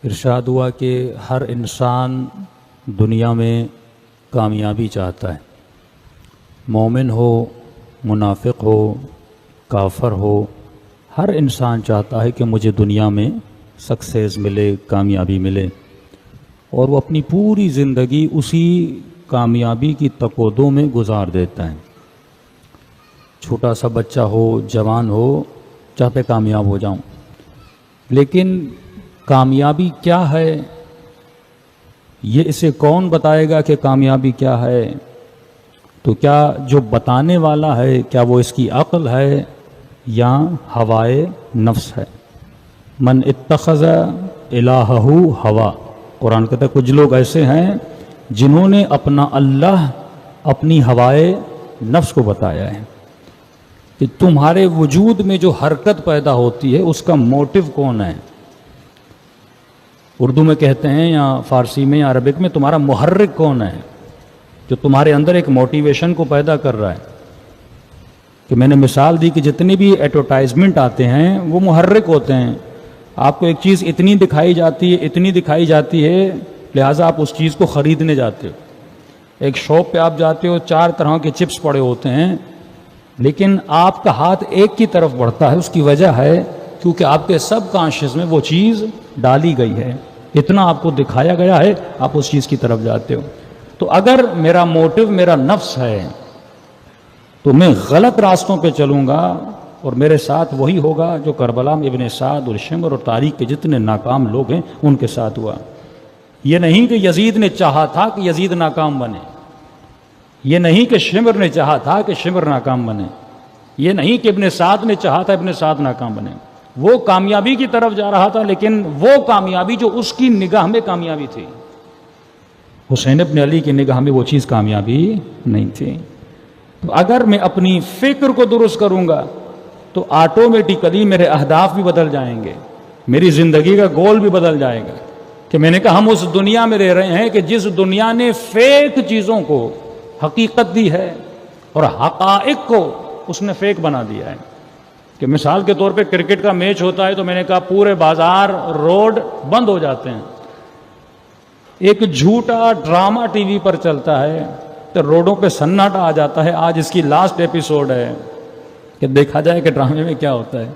ارشاد ہوا کہ ہر انسان دنیا میں کامیابی چاہتا ہے، مومن ہو، منافق ہو، کافر ہو، ہر انسان چاہتا ہے کہ مجھے دنیا میں سکسیس ملے، کامیابی ملے، اور وہ اپنی پوری زندگی اسی کامیابی کی تقودوں میں گزار دیتا ہے۔ چھوٹا سا بچہ ہو، جوان ہو، چاہتا ہے کامیاب ہو جاؤں، لیکن کامیابی کیا ہے یہ اسے کون بتائے گا کہ کامیابی کیا ہے؟ تو کیا جو بتانے والا ہے کیا وہ اس کی عقل ہے یا ہوائے نفس ہے؟ من اتخذ الہہ ہوا، قرآن کہتا ہے کچھ لوگ ایسے ہیں جنہوں نے اپنا اللہ اپنی ہوائے نفس کو بتایا ہے کہ تمہارے وجود میں جو حرکت پیدا ہوتی ہے اس کا موٹو کون ہے؟ اردو میں کہتے ہیں یا فارسی میں یا عربک میں تمہارا محرک کون ہے جو تمہارے اندر ایک موٹیویشن کو پیدا کر رہا ہے؟ کہ میں نے مثال دی کہ جتنی بھی ایڈورٹائزمنٹ آتے ہیں وہ محرک ہوتے ہیں۔ آپ کو ایک چیز اتنی دکھائی جاتی ہے لہٰذا آپ اس چیز کو خریدنے جاتے ہو۔ ایک شاپ پہ آپ جاتے ہو، 4 طرح کے چپس پڑے ہوتے ہیں، لیکن آپ کا ہاتھ ایک کی طرف بڑھتا ہے۔ اس کی وجہ ہے کیونکہ آپ کے سب کانشیس میں وہ چیز ڈالی گئی ہے، اتنا آپ کو دکھایا گیا ہے، آپ اس چیز کی طرف جاتے ہو۔ تو اگر میرا موٹو میرا نفس ہے تو میں غلط راستوں پہ چلوں گا، اور میرے ساتھ وہی ہوگا جو کربلا میں ابن سعد اور شمر اور تاریخ کے جتنے ناکام لوگ ہیں ان کے ساتھ ہوا۔ یہ نہیں کہ یزید نے چاہا تھا کہ یزید ناکام بنے، یہ نہیں کہ شمر نے چاہا تھا کہ شمر ناکام بنے، یہ نہیں کہ ابن سعد نے چاہا تھا ابن سعد ناکام بنے۔ وہ کامیابی کی طرف جا رہا تھا، لیکن وہ کامیابی جو اس کی نگاہ میں کامیابی تھی، حسین ابن علی کی نگاہ میں وہ چیز کامیابی نہیں تھی۔ تو اگر میں اپنی فکر کو درست کروں گا تو آٹومیٹیکلی میرے اہداف بھی بدل جائیں گے، میری زندگی کا گول بھی بدل جائے گا۔ کہ میں نے کہا ہم اس دنیا میں رہ رہے ہیں کہ جس دنیا نے فیک چیزوں کو حقیقت دی ہے اور حقائق کو اس نے فیک بنا دیا ہے۔ کہ مثال کے طور پہ کرکٹ کا میچ ہوتا ہے تو میں نے کہا پورے بازار، روڈ بند ہو جاتے ہیں، ایک جھوٹا ڈرامہ ٹی وی پر چلتا ہے تو روڈوں پہ سناٹا آ جاتا ہے۔ آج اس کی لاسٹ ایپیسوڈ ہے کہ دیکھا جائے کہ ڈرامے میں کیا ہوتا ہے۔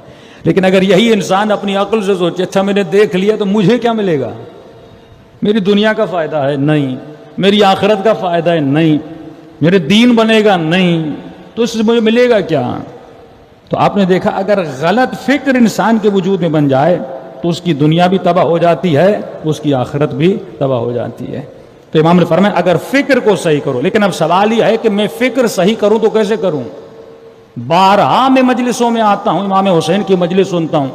لیکن اگر یہی انسان اپنی عقل سے سوچے اچھا میں نے دیکھ لیا تو مجھے کیا ملے گا؟ میری دنیا کا فائدہ ہے؟ نہیں۔ میری آخرت کا فائدہ ہے؟ نہیں۔ میرے دین بنے گا؟ نہیں۔ تو اس سے مجھے ملے گا کیا؟ تو آپ نے دیکھا اگر غلط فکر انسان کے وجود میں بن جائے تو اس کی دنیا بھی تباہ ہو جاتی ہے، اس کی آخرت بھی تباہ ہو جاتی ہے۔ تو امام نے فرمایا اگر فکر کو صحیح کرو، لیکن اب سوال یہ ہے کہ میں فکر صحیح کروں تو کیسے کروں؟ بارہا میں مجلسوں میں آتا ہوں، امام حسین کی مجلس سنتا ہوں،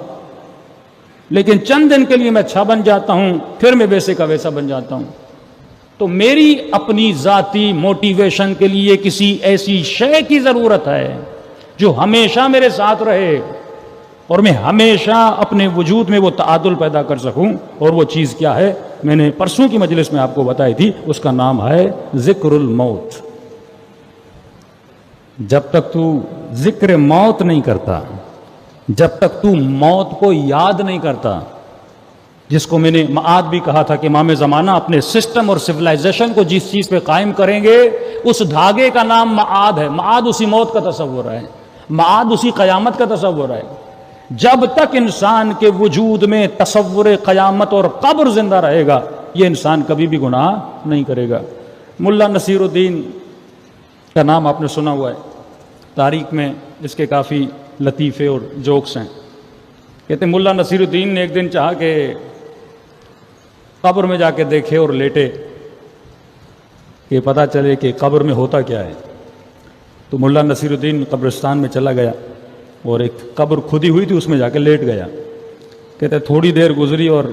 لیکن چند دن کے لیے میں اچھا بن جاتا ہوں، پھر میں ویسے کا ویسا بن جاتا ہوں۔ تو میری اپنی ذاتی موٹیویشن کے لیے کسی ایسی شے کی ضرورت ہے جو ہمیشہ میرے ساتھ رہے اور میں ہمیشہ اپنے وجود میں وہ تعادل پیدا کر سکوں، اور وہ چیز کیا ہے؟ میں نے پرسوں کی مجلس میں آپ کو بتائی تھی، اس کا نام ہے ذکر الموت۔ جب تک تو ذکر موت نہیں کرتا، جب تک تو موت کو یاد نہیں کرتا، جس کو میں نے معاد بھی کہا تھا کہ امام زمانہ اپنے سسٹم اور سویلائزیشن کو جس چیز پہ قائم کریں گے اس دھاگے کا نام معاد ہے۔ معاد اسی موت کا تصور ہے، معاد اسی قیامت کا تصور ہے۔ جب تک انسان کے وجود میں تصور قیامت اور قبر زندہ رہے گا یہ انسان کبھی بھی گناہ نہیں کرے گا۔ ملا نصیر الدین کا نام آپ نے سنا ہوا ہے، تاریخ میں اس کے کافی لطیفے اور جوکس ہیں۔ کہتے ہیں ملا نصیر الدین نے ایک دن چاہا کہ قبر میں جا کے دیکھے اور لیٹے کہ پتہ چلے کہ قبر میں ہوتا کیا ہے۔ تو ملا نصیر الدین قبرستان میں چلا گیا اور ایک قبر کھدی ہوئی تھی، اس میں جا کے لیٹ گیا۔ کہتے ہیں تھوڑی دیر گزری اور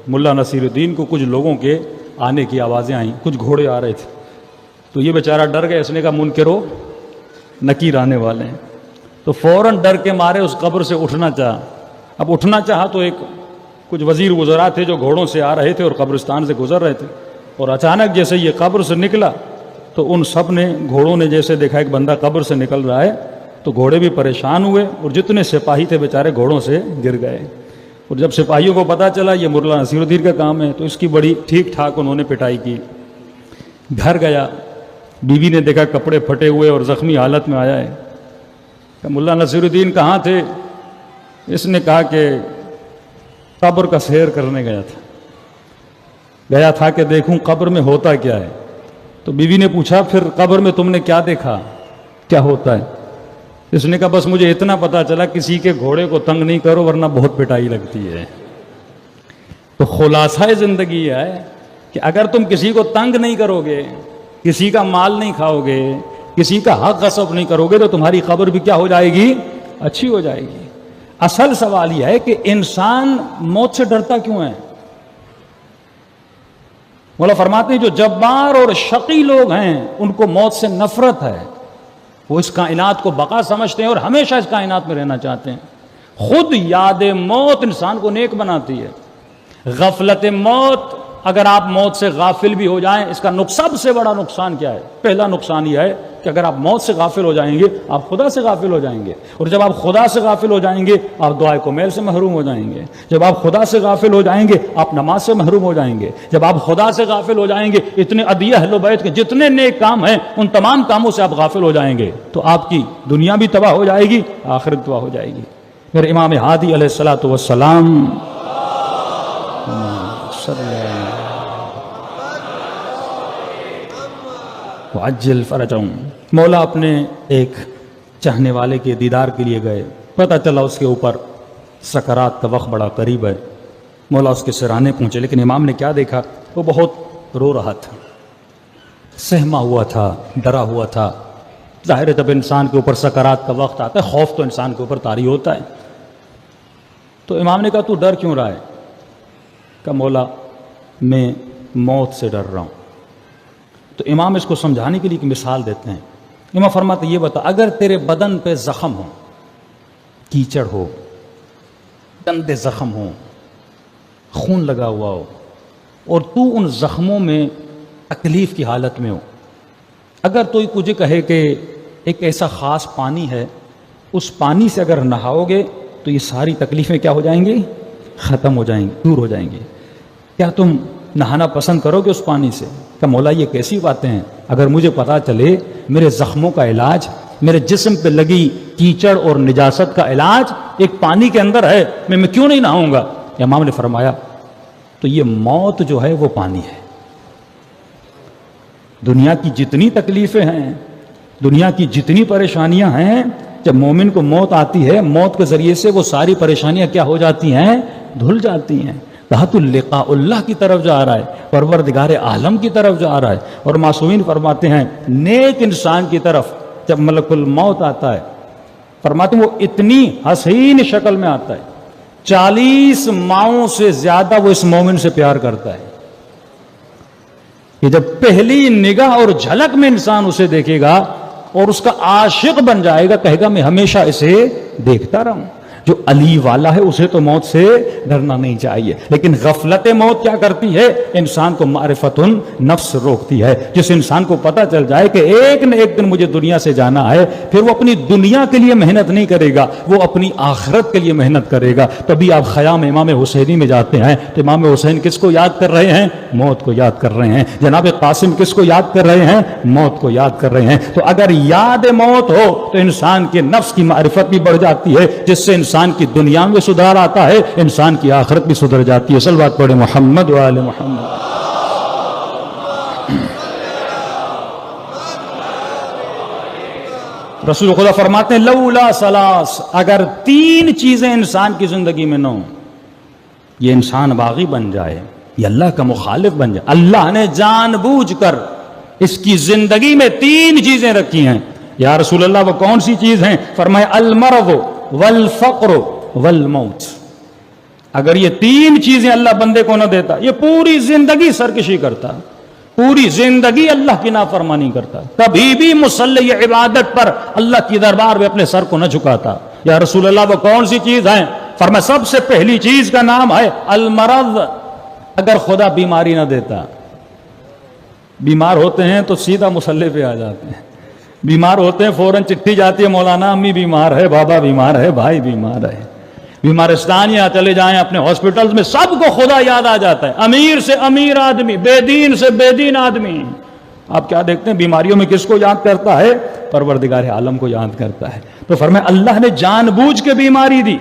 ملا نصیر الدین کو کچھ لوگوں کے آنے کی آوازیں آئیں، کچھ گھوڑے آ رہے تھے۔ تو یہ بیچارہ ڈر گیا، اس نے کہا منکرو نکیر آنے والے ہیں۔ تو فوراً ڈر کے مارے اس قبر سے اٹھنا چاہا۔ اب اٹھنا چاہا تو کچھ وزیر وزراء تھے جو گھوڑوں سے آ رہے تھے اور قبرستان سے گزر رہے تھے، اور اچانک جیسے یہ قبر سے نکلا تو ان سب نے، گھوڑوں نے جیسے دیکھا ایک بندہ قبر سے نکل رہا ہے تو گھوڑے بھی پریشان ہوئے، اور جتنے سپاہی تھے بیچارے گھوڑوں سے گر گئے۔ اور جب سپاہیوں کو پتہ چلا یہ مولانا نصیر الدین کا کام ہے تو اس کی بڑی ٹھیک ٹھاک انہوں نے پٹائی کی. گھر گیا, بیوی نے دیکھا کپڑے پھٹے ہوئے اور زخمی حالت میں آیا ہے. کہ مولانا نصیر الدین کہاں تھے؟ اس نے کہا کہ قبر کا سیر کرنے گیا تھا کہ دیکھوں قبر میں ہوتا کیا ہے. تو بیوی نے پوچھا پھر قبر میں تم نے کیا دیکھا, کیا ہوتا ہے؟ اس نے کہا بس مجھے اتنا پتا چلا کسی کے گھوڑے کو تنگ نہیں کرو ورنہ بہت پٹائی لگتی ہے. تو خلاصہ زندگی یہ ہے کہ اگر تم کسی کو تنگ نہیں کرو گے, کسی کا مال نہیں کھاؤ گے, کسی کا حق غصب نہیں کرو گے تو تمہاری قبر بھی کیا ہو جائے گی؟ اچھی ہو جائے گی. اصل سوال یہ ہے کہ انسان موت سے ڈرتا کیوں ہے؟ مولا فرماتے ہیں جو جبار اور شقی لوگ ہیں ان کو موت سے نفرت ہے. وہ اس کائنات کو بقا سمجھتے ہیں اور ہمیشہ اس کائنات میں رہنا چاہتے ہیں. خود یاد موت انسان کو نیک بناتی ہے. غفلت موت, اگر آپ موت سے غافل بھی ہو جائیں, اس کا سب سے بڑا نقصان کیا ہے؟ پہلا نقصان یہ ہے کہ اگر آپ موت سے غافل ہو جائیں گے آپ خدا سے غافل ہو جائیں گے, اور جب آپ خدا سے غافل ہو جائیں گے آپ دعائے کمیل سے محروم ہو جائیں گے. جب آپ خدا سے غافل ہو جائیں گے آپ نماز سے محروم ہو جائیں گے. جب آپ خدا سے غافل ہو جائیں گے اتنے ادعیہ اہل بیت کے جتنے نیک کام ہیں ان تمام کاموں سے آپ غافل ہو جائیں گے, تو آپ کی دنیا بھی تباہ ہو جائے گی, آخرت تباہ ہو جائے گی. پھر امام ہادی علیہ الصلوۃ والسلام وعجل فرجہم, مولا اپنے ایک چاہنے والے کے دیدار کے لیے گئے. پتہ چلا اس کے اوپر سکرات کا وقت بڑا قریب ہے. مولا اس کے سرانے پہنچے, لیکن امام نے کیا دیکھا؟ وہ بہت رو رہا تھا, سہما ہوا تھا, ڈرا ہوا تھا. ظاہر ہے جب انسان کے اوپر سکرات کا وقت آتا ہے خوف تو انسان کے اوپر طاری ہوتا ہے. تو امام نے کہا تو ڈر کیوں رہا ہے؟ کہ مولا میں موت سے ڈر رہا ہوں. تو امام اس کو سمجھانے کے لیے ایک مثال دیتے ہیں. امام فرماتے یہ بتا, اگر تیرے بدن پہ زخم ہو, کیچڑ ہو, گندے زخم ہو, خون لگا ہوا ہو, اور تو ان زخموں میں تکلیف کی حالت میں ہو, اگر تو تجھے کہے کہ ایک ایسا خاص پانی ہے, اس پانی سے اگر نہاؤ گے تو یہ ساری تکلیفیں کیا ہو جائیں گی؟ ختم ہو جائیں گی, دور ہو جائیں گی. کیا تم نہانا پسند کرو گے اس پانی سے؟ کہ مولا یہ کیسی باتیں ہیں, اگر مجھے پتا چلے میرے زخموں کا علاج, میرے جسم پہ لگی کیچڑ اور نجاست کا علاج ایک پانی کے اندر ہے, میں کیوں نہیں نہاؤں گا؟ امام نے فرمایا تو یہ موت جو ہے وہ پانی ہے. دنیا کی جتنی تکلیفیں ہیں, دنیا کی جتنی پریشانیاں ہیں, جب مومن کو موت آتی ہے موت کے ذریعے سے وہ ساری پریشانیاں کیا ہو جاتی ہیں؟ دھل جاتی ہیں. تحت اللقاء اللہ کی طرف جا رہا ہے, پروردگار عالم کی طرف جا رہا ہے. اور معصومین فرماتے ہیں نیک انسان کی طرف جب ملک الموت آتا ہے فرماتے ہیں وہ اتنی حسین شکل میں آتا ہے, 40 ماؤں سے زیادہ وہ اس مومن سے پیار کرتا ہے. کہ جب پہلی نگاہ اور جھلک میں انسان اسے دیکھے گا اور اس کا عاشق بن جائے گا, کہے گا میں ہمیشہ اسے دیکھتا رہوں. جو علی والا ہے اسے تو موت سے ڈرنا نہیں چاہیے. لیکن غفلت موت کیا کرتی ہے؟ انسان کو معرفت النفس روکتی ہے. جس انسان کو پتہ چل جائے کہ ایک نہ ایک دن مجھے دنیا سے جانا ہے, پھر وہ اپنی دنیا کے لیے محنت نہیں کرے گا, وہ اپنی آخرت کے لیے محنت کرے گا. تبھی آپ خیام امام حسینی میں جاتے ہیں تو امام حسین کس کو یاد کر رہے ہیں؟ موت کو یاد کر رہے ہیں. جناب قاسم کس کو یاد کر رہے ہیں؟ موت کو یاد کر رہے ہیں. تو اگر یاد موت ہو تو انسان کے نفس کی معرفت بھی بڑھ جاتی ہے, جس سے انسان کی دنیا میں سدھار آتا ہے, انسان کی آخرت بھی سدھر جاتی ہے. صلوات پڑھیں محمد و آل محمد. رسول خدا فرماتے ہیں لولا ثلاث, اگر 3 چیزیں انسان کی زندگی میں نہ ہوں, یہ انسان باغی بن جائے, یہ اللہ کا مخالف بن جائے. اللہ نے جان بوجھ کر اس کی زندگی میں 3 چیزیں رکھی ہیں. یا رسول اللہ وہ کون سی چیز ہیں؟ فرمایا المرض والفقر والموت. اگر یہ 3 چیزیں اللہ بندے کو نہ دیتا, یہ پوری زندگی سرکشی کرتا, پوری زندگی اللہ کی نافرمانی کرتا, کبھی بھی مصلی عبادت پر اللہ کی دربار میں اپنے سر کو نہ جھکاتا. یا رسول اللہ وہ کون سی چیز ہیں؟ فرمایا سب سے پہلی چیز کا نام ہے المرض. اگر خدا بیماری نہ دیتا, بیمار ہوتے ہیں تو سیدھا مصلی پہ آ جاتے ہیں, بیمار ہوتے ہیں فوراً چٹھی جاتی ہے مولانا امی بیمار ہے, بابا بیمار ہے, بھائی بیمار ہے. بیمارستان یا چلے جائیں اپنے ہاسپٹلز میں، سب کو خدا یاد آ جاتا ہے، امیر سے امیر آدمی، بے دین سے بے دین آدمی۔ آپ کیا دیکھتے ہیں بیماریوں میں کس کو یاد کرتا ہے؟ پروردگار عالم کو یاد کرتا ہے۔ تو فرمایا اللہ نے جان بوجھ کے بیماری دی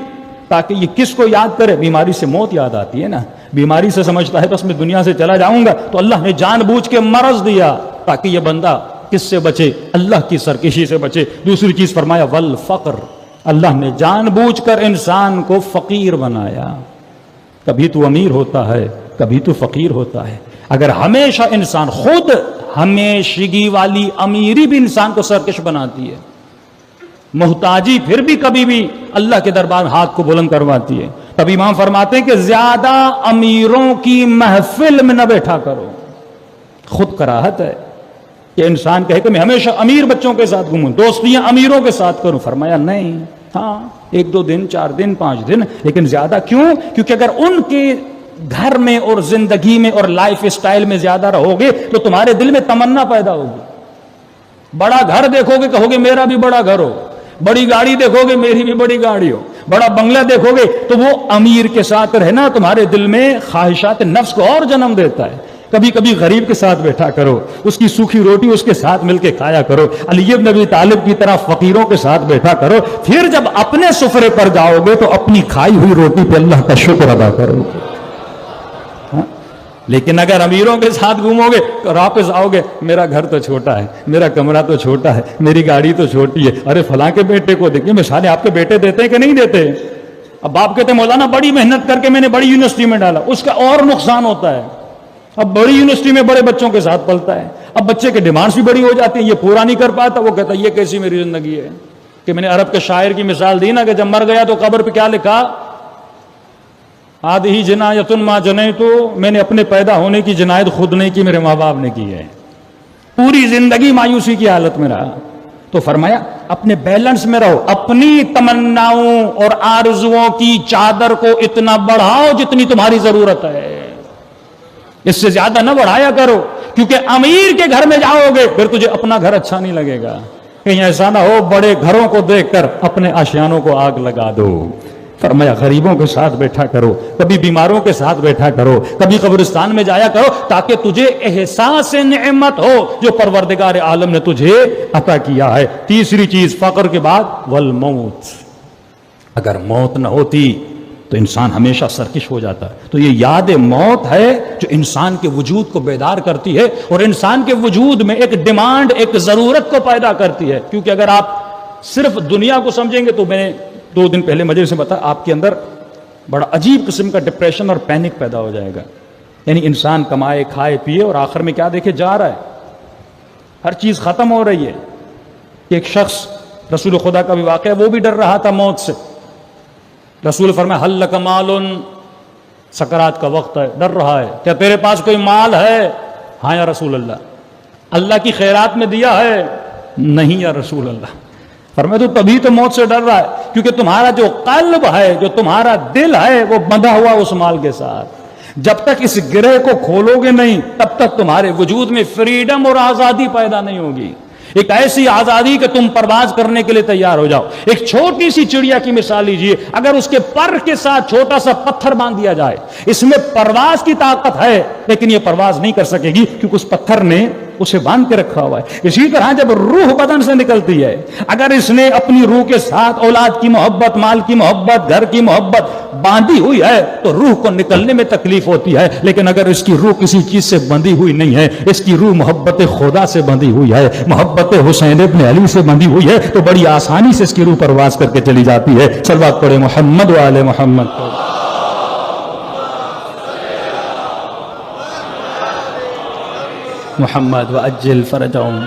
تاکہ یہ کس کو یاد کرے؟ بیماری سے موت یاد آتی ہے نا، بیماری سے سمجھتا ہے بس میں دنیا سے چلا جاؤں گا، تو اللہ نے جان بوجھ کے مرض دیا تاکہ یہ بندہ کس سے بچے؟ اللہ کی سرکشی سے بچے۔ دوسری چیز فرمایا والفقر، اللہ نے جان بوجھ کر انسان کو فقیر بنایا۔ کبھی تو امیر ہوتا ہے، کبھی تو فقیر ہوتا ہے۔ اگر ہمیشہ انسان خود ہمیشگی والی امیری بھی انسان کو سرکش بناتی ہے، محتاجی پھر بھی کبھی بھی اللہ کے دربار ہاتھ کو بلند کرواتی ہے۔ تب امام فرماتے ہیں کہ زیادہ امیروں کی محفل میں نہ بیٹھا کرو۔ خود کراہت ہے کہ انسان کہے کہ میں ہمیشہ امیر بچوں کے ساتھ گھوموں، دوستیاں امیروں کے ساتھ کروں۔ فرمایا نہیں، ہاں 1-2 دن 4 دن 5 دن، لیکن زیادہ کیوں؟ کیونکہ اگر ان کے گھر میں اور زندگی میں اور لائف اسٹائل میں زیادہ رہو گے تو تمہارے دل میں تمنا پیدا ہوگی۔ بڑا گھر دیکھو گے کہو گے میرا بھی بڑا گھر ہو، بڑی گاڑی دیکھو گے میری بھی بڑی گاڑی ہو، بڑا بنگلہ دیکھو گے تو وہ امیر کے ساتھ رہنا تمہارے دل میں خواہشات نفس کو اور جنم دیتا ہے۔ کبھی کبھی غریب کے ساتھ بیٹھا کرو، اس کی سوکھی روٹی اس کے ساتھ مل کے کھایا کرو، علی بن ابی طالب کی طرح فقیروں کے ساتھ بیٹھا کرو، پھر جب اپنے سفرے پر جاؤ گے تو اپنی کھائی ہوئی روٹی پہ اللہ کا شکر ادا کرو گے۔ لیکن اگر امیروں کے ساتھ گھومو گے تو واپس آؤ گے میرا گھر تو چھوٹا ہے، میرا کمرہ تو چھوٹا ہے، میری گاڑی تو چھوٹی ہے، ارے فلاں کے بیٹے کو دیکھیں، مثالیں آپ کے بیٹے دیتے ہیں کہ نہیں دیتے؟ اب باپ کہتے ہیں مولانا بڑی محنت کر کے میں نے بڑی یونیورسٹی میں ڈالا، اس کا اور نقصان ہوتا ہے، اب بڑی یونیورسٹی میں بڑے بچوں کے ساتھ پلتا ہے، اب بچے کے ڈیمانڈز بھی بڑی ہو جاتی ہیں، یہ پورا نہیں کر پاتا، وہ کہتا ہے یہ کیسی میری زندگی ہے؟ کہ میں نے عرب کے شاعر کی مثال دی نا کہ جب مر گیا تو قبر پہ کیا لکھا؟ آدھی جنایتن ما جنیتو، میں نے اپنے پیدا ہونے کی جنایت خود نہیں کی، میرے ماں باپ نے کی ہے۔ پوری زندگی مایوسی کی حالت میں رہا۔ تو فرمایا اپنے بیلنس میں رہو، اپنی تمناؤں اور آرزوؤں کی چادر کو اتنا بڑھاؤ جتنی تمہاری ضرورت ہے، اس سے زیادہ نہ بڑھایا کرو، کیونکہ امیر کے گھر میں جاؤ گے پھر تجھے اپنا گھر اچھا نہیں لگے گا۔ کہیں ایسا نہ ہو بڑے گھروں کو دیکھ کر اپنے آشیانوں کو آگ لگا دو۔ فرمایا غریبوں کے ساتھ بیٹھا کرو، کبھی بیماروں کے ساتھ بیٹھا کرو، کبھی قبرستان میں جایا کرو، تاکہ تجھے احساس نعمت ہو جو پروردگار عالم نے تجھے عطا کیا ہے۔ تیسری چیز فقر کے بعد والموت، اگر موت نہ ہوتی تو انسان ہمیشہ سرکش ہو جاتا۔ تو یہ یاد موت ہے جو انسان کے وجود کو بیدار کرتی ہے اور انسان کے وجود میں ایک ڈیمانڈ، ایک ضرورت کو پیدا کرتی ہے۔ کیونکہ اگر آپ صرف دنیا کو سمجھیں گے تو میں نے 2 دن پہلے مجلس سے بتا، آپ کے اندر بڑا عجیب قسم کا ڈپریشن اور پینک پیدا ہو جائے گا۔ یعنی انسان کمائے کھائے پیے اور آخر میں کیا دیکھے جا رہا ہے، ہر چیز ختم ہو رہی ہے۔ ایک شخص رسول خدا کا بھی واقعہ، وہ بھی ڈر رہا تھا موت سے۔ رسول فرمایا حل لک مال، سکرات کا وقت ہے، ڈر رہا ہے، کیا تیرے پاس کوئی مال ہے؟ ہاں یا رسول اللہ۔ اللہ کی خیرات میں دیا ہے؟ نہیں یا رسول اللہ۔ فرمایا تو تبھی تو موت سے ڈر رہا ہے کیونکہ تمہارا جو قلب ہے، جو تمہارا دل ہے، وہ بندھا ہوا اس مال کے ساتھ۔ جب تک اس گرہ کو کھولو گے نہیں تب تک تمہارے وجود میں فریڈم اور آزادی پیدا نہیں ہوگی، ایک ایسی آزادی کہ تم پرواز کرنے کے لیے تیار ہو جاؤ۔ ایک چھوٹی سی چڑیا کی مثال لیجئے، اگر اس کے پر کے ساتھ چھوٹا سا پتھر باندھ دیا جائے، اس میں پرواز کی طاقت ہے لیکن یہ پرواز نہیں کر سکے گی کیونکہ اس پتھر نے اسے باندھ کے رکھا ہوا ہے۔ اسی طرح جب روح بدن سے نکلتی ہے، اگر اس نے اپنی روح کے ساتھ اولاد کی محبت، مال کی محبت، گھر کی محبت باندھی ہوئی ہے تو روح کو نکلنے میں تکلیف ہوتی ہے، لیکن اگر اس کی روح کسی چیز سے بندھی ہوئی نہیں ہے، اس کی روح محبت خدا سے بندھی ہوئی ہے، محبت حسین ابن علی سے بندھی ہوئی ہے، تو بڑی آسانی سے اس کی روح پرواز کر کے چلی جاتی ہے۔ صلوات پڑھے محمد و آل محمد۔ محمد وعجل فرجهم۔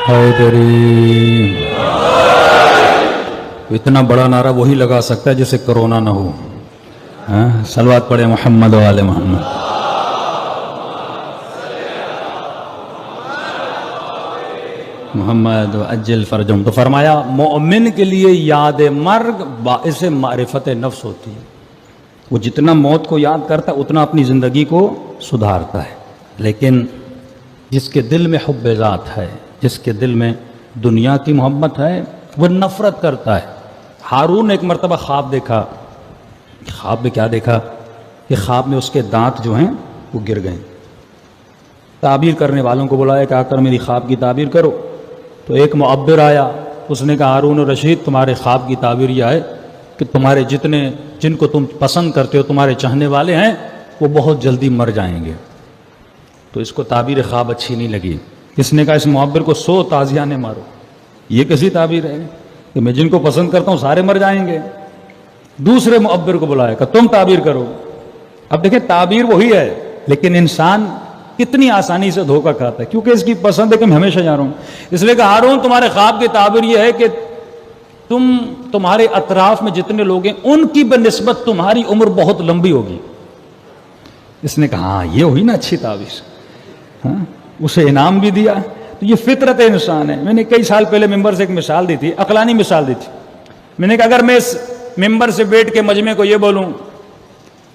حیدری اتنا بڑا نعرہ وہی لگا سکتا ہے جسے کرونا نہ ہو. ہاں صلوات پڑھے محمد و آل محمد. محمد عجل فرجم. تو فرمایا مومن کے لیے یاد مرگ باعث معرفت نفس ہوتی ہے. وہ جتنا موت کو یاد کرتا ہے اتنا اپنی زندگی کو سدھارتا ہے. لیکن جس کے دل میں حب ذات ہے، جس کے دل میں دنیا کی محبت ہے، وہ نفرت کرتا ہے. ہارون نے ایک مرتبہ خواب دیکھا. خواب میں کیا دیکھا کہ خواب میں اس کے دانت جو ہیں وہ گر گئے. تعبیر کرنے والوں کو بلایا کہ آ کر میری خواب کی تعبیر کرو. تو ایک معبر آیا، اس نے کہا ہارون الرشید تمہارے خواب کی تعبیر یہ ہے کہ تمہارے جن کو تم پسند کرتے ہو، تمہارے چاہنے والے ہیں، وہ بہت جلدی مر جائیں گے. تو اس کو تعبیر خواب اچھی نہیں لگی. اس نے کہا اس معبر کو 100 تازیانے مارو. یہ کیسی تعبیر ہے کہ میں جن کو پسند کرتا ہوں سارے مر جائیں گے. دوسرے معبر کو بلایا کہ تم تعبیر کرو. اب دیکھیں تعبیر وہی ہے، لیکن انسان کتنی آسانی سے دھوکہ کھاتا ہے، کیونکہ اس کی پسند ہے کہ میں ہمیشہ جا رہا ہوں. اس لیے کہ ہارون تمہارے خواب کی تعبیر یہ ہے کہ تمہارے اطراف میں جتنے لوگ ہیں ان کی بنسبت تمہاری عمر بہت لمبی ہوگی. اس نے کہا ہاں یہ ہوئی نا اچھی تعبیر. ہاں اسے انعام بھی دیا. تو یہ فطرت انسان ہے. میں نے کئی سال پہلے ممبر سے ایک مثال دی تھی، عقلانی مثال دی تھی. میں نے کہا اگر میں اس ممبر سے بیٹھ کے مجمع کو یہ بولوں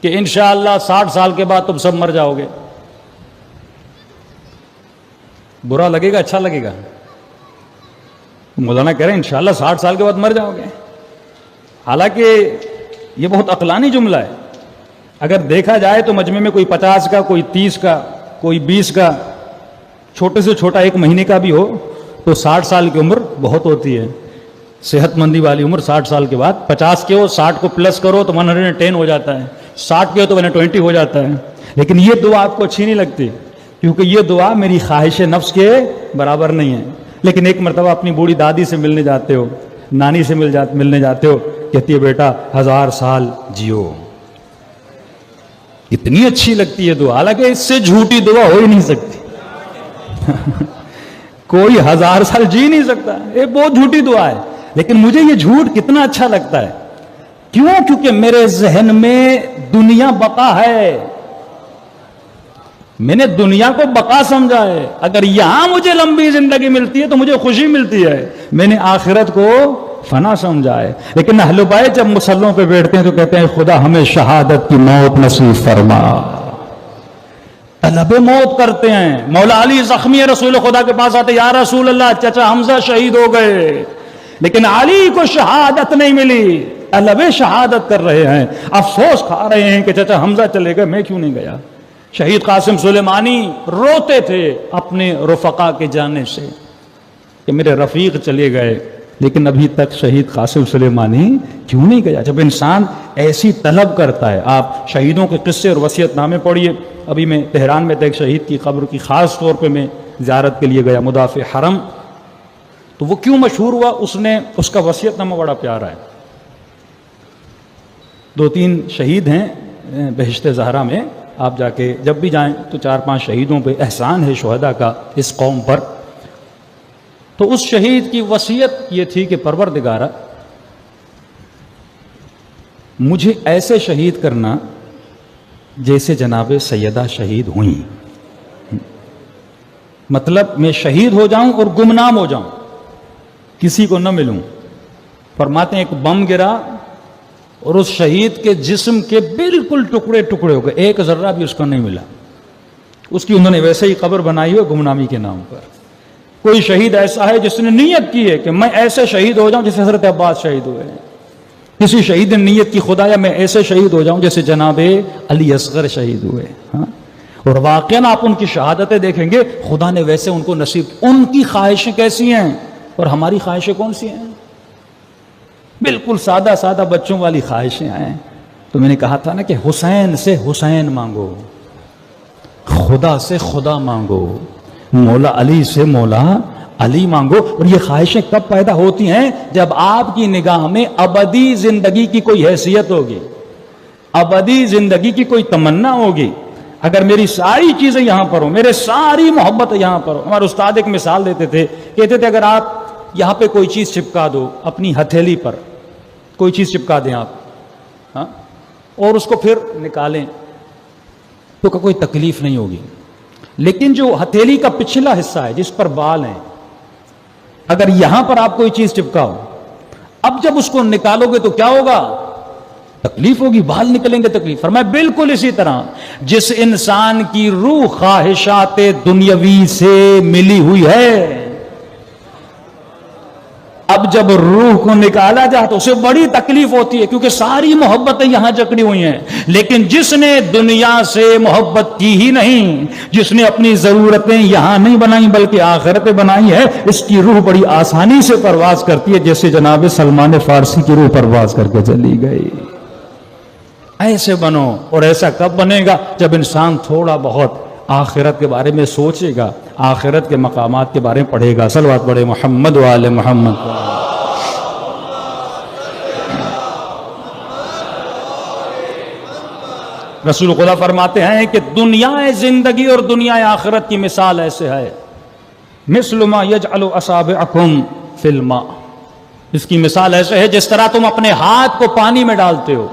کہ انشاءاللہ 60 سال کے بعد تم سب مر جاؤ گے، برا لگے گا اچھا لگے گا؟ مولانا کہہ رہے ہیں انشاءاللہ 60 سال کے بعد مر جاؤ گے. حالانکہ یہ بہت عقلانی جملہ ہے. اگر دیکھا جائے تو مجمع میں کوئی 50 کا، کوئی 30 کا، کوئی 20 کا، چھوٹے سے چھوٹا 1 مہینے کا بھی ہو تو 60 سال کی عمر بہت ہوتی ہے. صحت مندی والی عمر 60 سال کے بعد. 50 کے ہو 60 کو پلس کرو تو 110 ہو جاتا ہے. 60 کے ہو تو 120 ہو جاتا ہے. لیکن یہ دعا آپ کو اچھی نہیں لگتی کیونکہ یہ دعا میری خواہش نفس کے برابر نہیں ہے. لیکن ایک مرتبہ اپنی بوڑھی دادی سے ملنے جاتے ہو، نانی سے ملنے جاتے ہو، کہتی ہے بیٹا 1000 سال جیو. اتنی اچھی لگتی ہے دعا. حالانکہ اس سے جھوٹی دعا ہو ہی نہیں سکتی. کوئی 1000 سال جی نہیں سکتا. یہ بہت جھوٹی دعا ہے. لیکن مجھے یہ جھوٹ کتنا اچھا لگتا ہے. کیوں؟ کیونکہ میرے ذہن میں دنیا بقا ہے. میں نے دنیا کو بقا سمجھا ہے. اگر یہاں مجھے لمبی زندگی ملتی ہے تو مجھے خوشی ملتی ہے. میں نے آخرت کو فنا سمجھا ہے. لیکن اہل بیت جب مصلوں پہ بیٹھتے ہیں تو کہتے ہیں خدا ہمیں شہادت کی موت نصیب فرما. طلب موت کرتے ہیں. مولا علی زخمی رسول خدا کے پاس آتے، یا رسول اللہ چچا حمزہ شہید ہو گئے لیکن علی کو شہادت نہیں ملی. طلب شہادت کر رہے ہیں، افسوس کھا رہے ہیں کہ چچا حمزہ چلے گئے، میں کیوں نہیں گیا. شہید قاسم سلیمانی روتے تھے اپنے رفقا کے جانے سے کہ میرے رفیق چلے گئے لیکن ابھی تک شہید قاسم سلیمانی کیوں نہیں گیا. جب انسان ایسی طلب کرتا ہے، آپ شہیدوں کے قصے اور وصیت نامے پڑھیے. ابھی میں تہران میں ایک شہید کی قبر کی خاص طور پہ میں زیارت کے لیے گیا، مدافع حرم. تو وہ کیوں مشہور ہوا؟ اس کا وصیت نامہ بڑا پیارا ہے. 2-3 شہید ہیں بہشت زہرا میں. آپ جا کے جب بھی جائیں تو 4-5 شہیدوں پہ احسان ہے شہداء کا اس قوم پر. تو اس شہید کی وصیت یہ تھی کہ پروردگارا مجھے ایسے شہید کرنا جیسے جناب سیدہ شہید ہوئیں. مطلب میں شہید ہو جاؤں اور گمنام ہو جاؤں، کسی کو نہ ملوں. فرماتے ہیں ایک بم گرا اور اس شہید کے جسم کے بالکل ٹکڑے ٹکڑے ہو گئے، ایک ذرہ بھی اس کو نہیں ملا. اس کی انہوں نے ویسے ہی قبر بنائی ہوئی گمنامی کے نام پر. کوئی شہید ایسا ہے جس نے نیت کی ہے کہ میں ایسے شہید ہو جاؤں جیسے حضرت عباس شہید ہوئے. کسی شہید نے نیت کی خدایا میں ایسے شہید ہو جاؤں جیسے جناب علی اصغر شہید ہوئے. ہاں اور واقعاً آپ ان کی شہادتیں دیکھیں گے، خدا نے ویسے ان کو نصیب. ان کی خواہشیں کیسی ہیں اور ہماری خواہشیں کون سی ہیں؟ بالکل سادہ سادہ بچوں والی خواہشیں ہیں. تو میں نے کہا تھا نا کہ حسین سے حسین مانگو، خدا سے خدا مانگو، مولا علی سے مولا علی مانگو. اور یہ خواہشیں کب پیدا ہوتی ہیں؟ جب آپ کی نگاہ میں ابدی زندگی کی کوئی حیثیت ہوگی، ابدی زندگی کی کوئی تمنا ہوگی. اگر میری ساری چیزیں یہاں پر ہوں، میرے ساری محبت یہاں پر ہوں. ہمارے استاد ایک مثال دیتے تھے، کہتے تھے اگر آپ یہاں پہ کوئی چیز چپکا دو اپنی ہتھیلی پر کوئی چیز چپکا دیں آپ ہاں اور اس کو پھر نکالیں تو کوئی تکلیف نہیں ہوگی. لیکن جو ہتھیلی کا پچھلا حصہ ہے جس پر بال ہیں، اگر یہاں پر آپ کوئی چیز چپکاؤ، اب جب اس کو نکالو گے تو کیا ہوگا؟ تکلیف ہوگی، بال نکلیں گے، تکلیف. فرمایا بالکل اسی طرح جس انسان کی روح خواہشات دنیاوی سے ملی ہوئی ہے، اب جب روح کو نکالا جائے تو اسے بڑی تکلیف ہوتی ہے کیونکہ ساری محبتیں یہاں جکڑی ہوئی ہیں. لیکن جس نے دنیا سے محبت کی ہی نہیں، جس نے اپنی ضرورتیں یہاں نہیں بنائی بلکہ آخرتیں بنائی ہے، اس کی روح بڑی آسانی سے پرواز کرتی ہے، جیسے جناب سلمان فارسی کی روح پرواز کر کے چلی گئی. ایسے بنو. اور ایسا کب بنے گا؟ جب انسان تھوڑا بہت آخرت کے بارے میں سوچے گا، آخرت کے مقامات کے بارے میں پڑھے گا. صلوات پڑھے محمد و آل محمد. رسول خدا فرماتے ہیں کہ دنیا زندگی اور دنیا آخرت کی مثال ایسے ہے، مثل ما یجعل اصابعکم فی الماء. اس کی مثال ایسے ہے جس طرح تم اپنے ہاتھ کو پانی میں ڈالتے ہو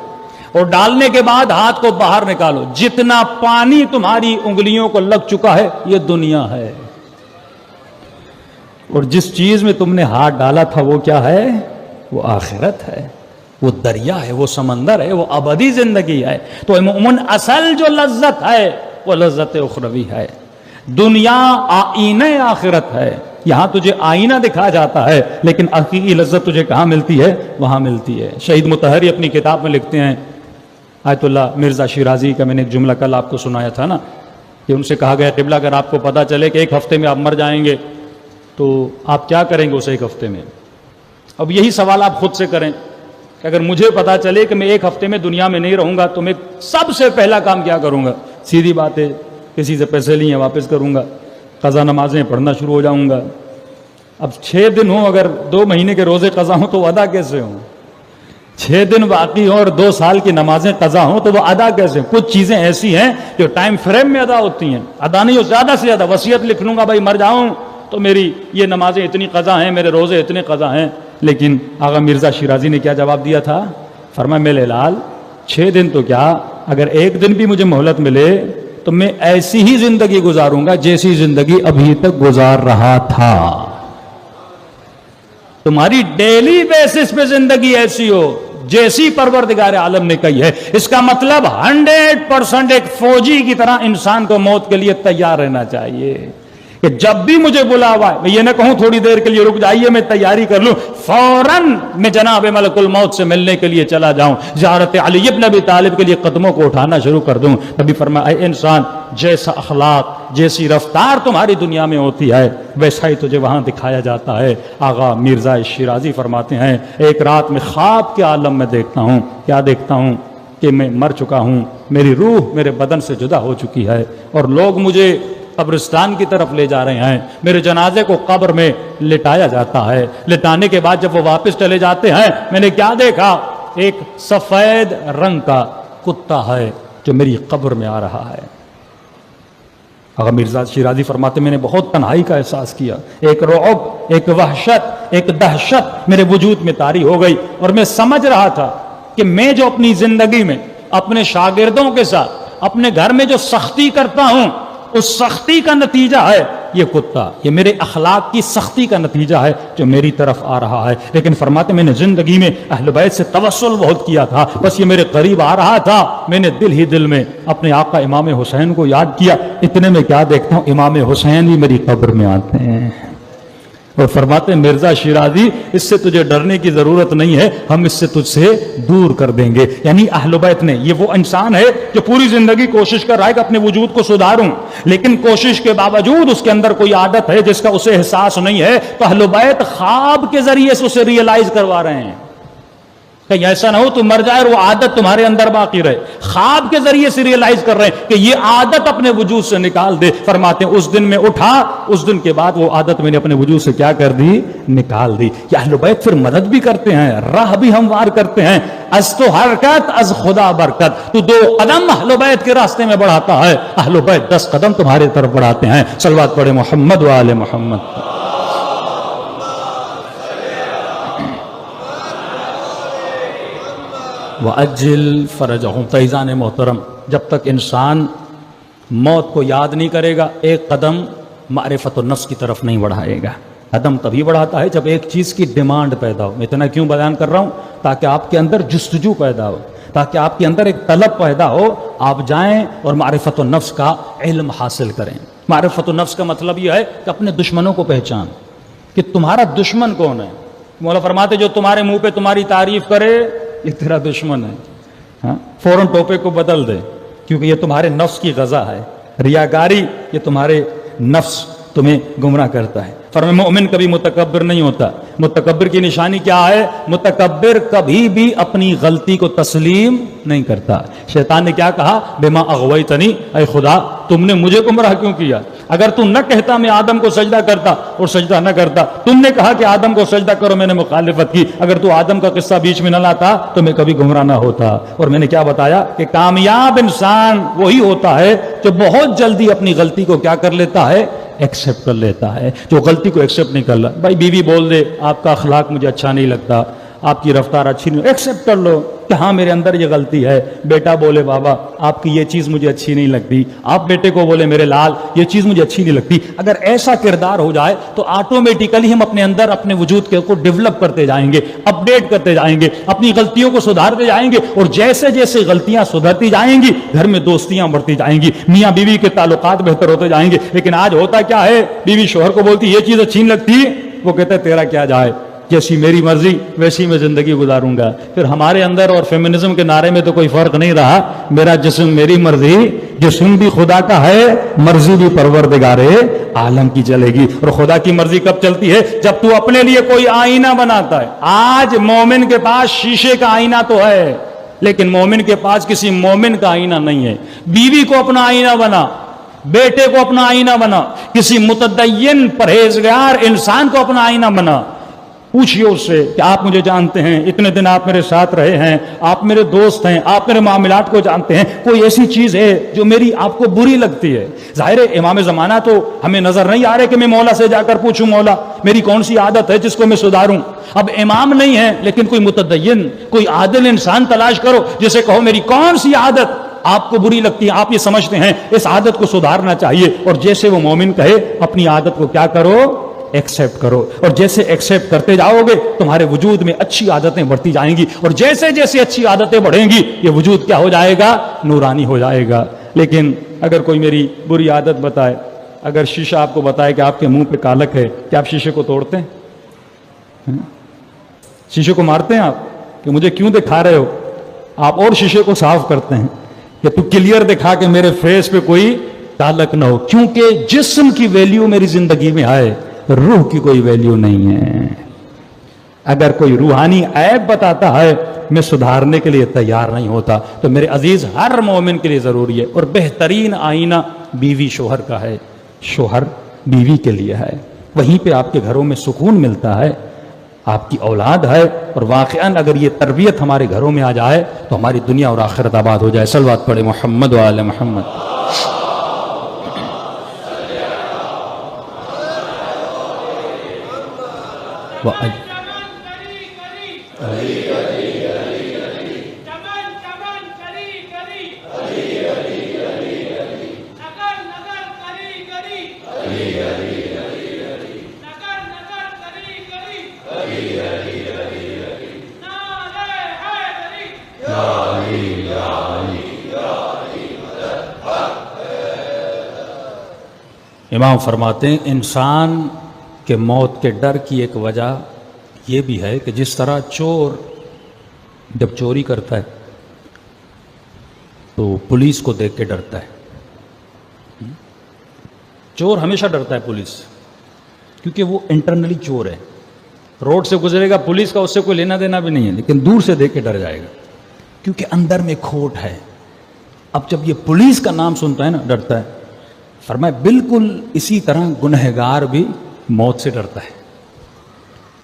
اور ڈالنے کے بعد ہاتھ کو باہر نکالو، جتنا پانی تمہاری انگلیوں کو لگ چکا ہے یہ دنیا ہے. اور جس چیز میں تم نے ہاتھ ڈالا تھا وہ کیا ہے؟ وہ آخرت ہے، وہ دریا ہے، وہ سمندر ہے، وہ ابدی زندگی ہے. تو عموماً اصل جو لذت ہے وہ لذت اخروی ہے. دنیا آئینہ آخرت ہے، یہاں تجھے آئینہ دکھایا جاتا ہے، لیکن حقیقی لذت تجھے کہاں ملتی ہے؟ وہاں ملتی ہے. شہید مطہری اپنی کتاب میں لکھتے ہیں، آیت اللہ مرزا شیرازی کا میں نے ایک جملہ کل آپ کو سنایا تھا نا، کہ ان سے کہا گیا قبلہ اگر آپ کو پتا چلے کہ ایک ہفتے میں آپ مر جائیں گے تو آپ کیا کریں گے اس ایک ہفتے میں؟ اب یہی سوال آپ خود سے کریں کہ اگر مجھے پتا چلے کہ میں ایک ہفتے میں دنیا میں نہیں رہوں گا تو میں سب سے پہلا کام کیا کروں گا؟ سیدھی بات ہے، کسی سے پیسے لیے واپس کروں گا، قضا نمازیں پڑھنا شروع ہو جاؤں گا. اب 6 دن ہوں، اگر 2 مہینے کے روزے قضا ہوں تو ادا کیسے ہوں؟ 6 دن باقی ہوں اور 2 سال کی نمازیں قضا ہوں تو وہ ادا کیسے؟ کچھ چیزیں ایسی ہیں جو ٹائم فریم میں ادا ہوتی ہیں، ادا نہیں ہو. زیادہ سے زیادہ وصیت لکھ لوں گا بھائی مر جاؤں تو میری یہ نمازیں اتنی قضا ہیں، میرے روزے اتنے قضا ہیں. لیکن آغا مرزا شیرازی نے کیا جواب دیا تھا؟ فرمایا میرے لال 6 دن تو کیا، اگر 1 دن بھی مجھے مہلت ملے تو میں ایسی ہی زندگی گزاروں گا جیسی زندگی ابھی تک گزار رہا تھا. تمہاری ڈیلی بیسس پہ زندگی ایسی ہو جیسی پروردگار عالم نے کہی ہے. اس کا مطلب 100% ایک فوجی کی طرح انسان کو موت کے لیے تیار رہنا چاہیے کہ جب بھی مجھے بلاوا ہے میں یہ نہ کہوں تھوڑی دیر کے لیے رک جائیے میں تیاری کر لوں، فوراً میں جناب ملک الموت سے ملنے کے لیے چلا جاؤں، زیارت علی ابن ابی طالب کے لیے قدموں کو اٹھانا شروع کر دوں. نبی فرمایا اے انسان، جیسا اخلاق جیسی رفتار تمہاری دنیا میں ہوتی ہے ویسا ہی تجھے وہاں دکھایا جاتا ہے. آغا مرزا شیرازی فرماتے ہیں ایک رات میں خواب کے عالم میں دیکھتا ہوں، کیا دیکھتا ہوں؟ کہ میں مر چکا ہوں، میری روح میرے بدن سے جدا ہو چکی ہے اور لوگ مجھے قبرستان کی طرف لے جا رہے ہیں. میرے جنازے کو قبر میں لٹایا جاتا ہے. لٹانے کے بعد جب وہ واپس چلے جاتے ہیں میں نے کیا دیکھا؟ ایک سفید رنگ کا کتا ہے جو میری قبر میں آ رہا ہے. آغا مرزا شیرازی فرماتے میں نے بہت تنہائی کا احساس کیا، ایک رعب، ایک وحشت، ایک دہشت میرے وجود میں طاری ہو گئی اور میں سمجھ رہا تھا کہ میں جو اپنی زندگی میں اپنے شاگردوں کے ساتھ اپنے گھر میں جو سختی کرتا ہوں اس سختی کا نتیجہ ہے یہ کتا، یہ میرے اخلاق کی سختی کا نتیجہ ہے جو میری طرف آ رہا ہے. لیکن فرماتے میں نے زندگی میں اہل بیت سے توسل بہت کیا تھا، بس یہ میرے قریب آ رہا تھا، میں نے دل ہی دل میں اپنے آقا امام حسین کو یاد کیا. اتنے میں کیا دیکھتا ہوں امام حسین بھی میری قبر میں آتے ہیں اور فرماتے ہیں مرزا شیرازی اس سے تجھے ڈرنے کی ضرورت نہیں ہے، ہم اس سے تجھ سے دور کر دیں گے. یعنی اہل بیت نے، یہ وہ انسان ہے جو پوری زندگی کوشش کر رہا ہے کہ اپنے وجود کو سدھاروں، لیکن کوشش کے باوجود اس کے اندر کوئی عادت ہے جس کا اسے احساس نہیں ہے، تو اہل بیت خواب کے ذریعے سے اسے ریئلائز کروا رہے ہیں. کہیں ایسا نہ ہو تو مر جائے اور وہ عادت تمہارے اندر باقی رہے. خواب کے ذریعے سے ریئلائز کر رہے ہیں کہ یہ عادت اپنے وجود سے نکال دے. فرماتے ہیں اس دن میں اٹھا، اس دن کے بعد وہ عادت میں نے اپنے وجود سے کیا کر دی؟ نکال دی. یہ اہل بیت پھر مدد بھی کرتے ہیں، راہ بھی ہموار کرتے ہیں. از تو حرکت از خدا برکت، تو 2 قدم اہل بیت کے راستے میں بڑھاتا ہے، اہل بیت 10 قدم تمہارے طرف بڑھاتے ہیں. صلوات پڑھے محمد و آل محمد. وَأَجِّلْ فَرَجَهُمْ. فیضان محترم، جب تک انسان موت کو یاد نہیں کرے گا ایک قدم معرفت النفس کی طرف نہیں بڑھائے گا. قدم تبھی بڑھاتا ہے جب ایک چیز کی ڈیمانڈ پیدا ہو. میں اتنا کیوں بیان کر رہا ہوں؟ تاکہ آپ کے اندر جستجو پیدا ہو، تاکہ آپ کے اندر ایک طلب پیدا ہو، آپ جائیں اور معرفت النفس کا علم حاصل کریں. معرفت النفس کا مطلب یہ ہے کہ اپنے دشمنوں کو پہچان کہ تمہارا دشمن کون ہے. مولا فرماتے جو تمہارے منہ پہ تمہاری تعریف کرے یہ تیرا دشمن ہے. ہاں، فوراً ٹاپک کو بدل دے، کیونکہ یہ تمہارے نفس کی غذا ہے. ریاکاری یہ تمہارے نفس تمہیں گمراہ کرتا ہے. فرمایا مومن کبھی متکبر نہیں ہوتا. متکبر کی نشانی کیا ہے؟ متکبر کبھی بھی اپنی غلطی کو تسلیم نہیں کرتا. شیطان نے کیا کہا؟ بما اغویتنی، اے خدا تم نے مجھے گمراہ کیوں کیا؟ اگر تم نہ کہتا میں آدم کو سجدہ کرتا اور سجدہ نہ کرتا. تم نے کہا کہ آدم کو سجدہ کرو، میں نے مخالفت کی. اگر تو آدم کا قصہ بیچ میں نہ لاتا تو میں کبھی گمراہ نہ ہوتا. اور میں نے کیا بتایا کہ کامیاب انسان وہی ہوتا ہے جو بہت جلدی اپنی غلطی کو کیا کر لیتا ہے؟ ایکسیپٹ کر لیتا ہے. جو غلطی کو ایکسیپٹ نہیں کر رہا، بھائی بیوی بول دے آپ کا اخلاق مجھے اچھا نہیں لگتا، آپ کی رفتار اچھی نہیں، ایکسیپٹ کر لو کہ ہاں میرے اندر یہ غلطی ہے. بیٹا بولے بابا آپ کی یہ چیز مجھے اچھی نہیں لگتی، آپ بیٹے کو بولے میرے لال یہ چیز مجھے اچھی نہیں لگتی. اگر ایسا کردار ہو جائے تو آٹومیٹیکلی ہم اپنے اندر اپنے وجود کو ڈیولپ کرتے جائیں گے، اپڈیٹ کرتے جائیں گے، اپنی غلطیوں کو سدھارتے جائیں گے. اور جیسے جیسے غلطیاں سدھرتی جائیں گی گھر میں دوستیاں بڑھتی جائیں گی، میاں بیوی کے تعلقات بہتر ہوتے جائیں گے. لیکن آج ہوتا کیا ہے؟ بیوی شوہر کو بولتی یہ چیز اچھی نہیں لگتی، وہ کہتا ہے تیرا کیا جائے، جیسی میری مرضی ویسی میں زندگی گزاروں گا. پھر ہمارے اندر اور فیمنزم کے نعرے میں تو کوئی فرق نہیں رہا. میرا جسم میری مرضی، جسم بھی خدا کا ہے، مرضی بھی پروردگار عالم کی چلے گی. اور خدا کی مرضی کب چلتی ہے؟ جب تو اپنے لیے کوئی آئینہ بناتا ہے. آج مومن کے پاس شیشے کا آئینہ تو ہے لیکن مومن کے پاس کسی مومن کا آئینہ نہیں ہے. بیوی کو اپنا آئینہ بنا، بیٹے کو اپنا آئینہ بنا، کسی متدین پرہیزگار انسان کو اپنا آئینہ بنا. پوچھئے اس سے کہ آپ مجھے جانتے ہیں، اتنے دن آپ میرے ساتھ رہے ہیں، آپ میرے دوست ہیں، آپ میرے معاملات کو جانتے ہیں، کوئی ایسی چیز ہے جو میری آپ کو بری لگتی ہے؟ ظاہر ہے امام زمانہ تو ہمیں نظر نہیں آ رہے کہ میں مولا سے جا کر پوچھوں مولا میری کون سی عادت ہے جس کو میں سدھاروں. اب امام نہیں ہے لیکن کوئی متدین، کوئی عادل انسان تلاش کرو جسے کہو میری کون سی عادت آپ کو بری لگتی ہے، آپ یہ سمجھتے ہیں اس عادت کو سدھارنا چاہیے. اور جیسے وہ مومن کہے اپنی عادت کو کیا کرو؟ ایکسیپٹ کرو. اور جیسے ایکسیپٹ کرتے جاؤ گے تمہارے وجود میں اچھی عادتیں بڑھتی جائیں گی. اور جیسے جیسے اچھی عادتیں بڑھیں گی یہ وجود کیا ہو جائے گا؟ نورانی ہو جائے گا. لیکن اگر کوئی میری بری عادت بتائے، اگر شیشہ آپ کو بتائے کہ آپ کے منہ پہ کالک ہے، کیا آپ شیشے کو توڑتے ہیں؟ شیشے کو مارتے ہیں آپ کہ مجھے کیوں دکھا رہے ہو؟ آپ اور شیشے کو صاف کرتے ہیں کہ تو کلیئر دکھا کہ میرے فیس پہ کوئی کالک نہ ہو. کیونکہ جسم کی ویلیو میری زندگی میں آئے، روح کی کوئی ویلیو نہیں ہے. اگر کوئی روحانی عیب بتاتا ہے میں سدھارنے کے لیے تیار نہیں ہوتا. تو میرے عزیز ہر مومن کے لیے ضروری ہے. اور بہترین آئینہ بیوی شوہر کا ہے، شوہر بیوی کے لیے ہے. وہیں پہ آپ کے گھروں میں سکون ملتا ہے، آپ کی اولاد ہے. اور واقعاً اگر یہ تربیت ہمارے گھروں میں آ جائے تو ہماری دنیا اور آخرت آباد ہو جائے. صلوات پڑھے محمد و آل محمد. امام فرماتے ہیں انسان کے موت کے ڈر کی ایک وجہ یہ بھی ہے کہ جس طرح چور جب چوری کرتا ہے تو پولیس کو دیکھ کے ڈرتا ہے. چور ہمیشہ ڈرتا ہے پولیس سے کیونکہ وہ انٹرنلی چور ہے. روڈ سے گزرے گا پولیس کا اس سے کوئی لینا دینا بھی نہیں ہے لیکن دور سے دیکھ کے ڈر جائے گا کیونکہ اندر میں کھوٹ ہے. اب جب یہ پولیس کا نام سنتا ہے نا ڈرتا ہے. فرمایا بالکل اسی طرح گنہگار بھی موت سے ڈرتا ہے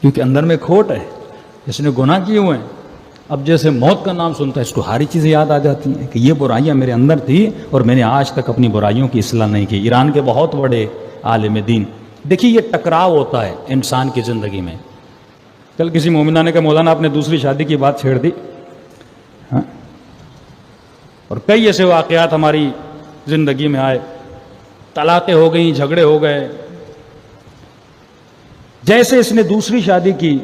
کیونکہ اندر میں کھوٹ ہے، اس نے گناہ کیے ہوئے ہیں. اب جیسے موت کا نام سنتا ہے اس کو ساری چیزیں یاد آ جاتی ہیں کہ یہ برائیاں میرے اندر تھی اور میں نے آج تک اپنی برائیوں کی اصلاح نہیں کی. ایران کے بہت بڑے عالم دین، دیکھیے یہ ٹکراؤ ہوتا ہے انسان کی زندگی میں. کل کسی مومنہ نے کہا مولانا آپ نے دوسری شادی کی بات چھیڑ دی. اور کئی ایسے واقعات ہماری زندگی میں آئے، طلاقیں ہو گئیں، جھگڑے ہو گئے. جیسے اس نے دوسری شادی کی،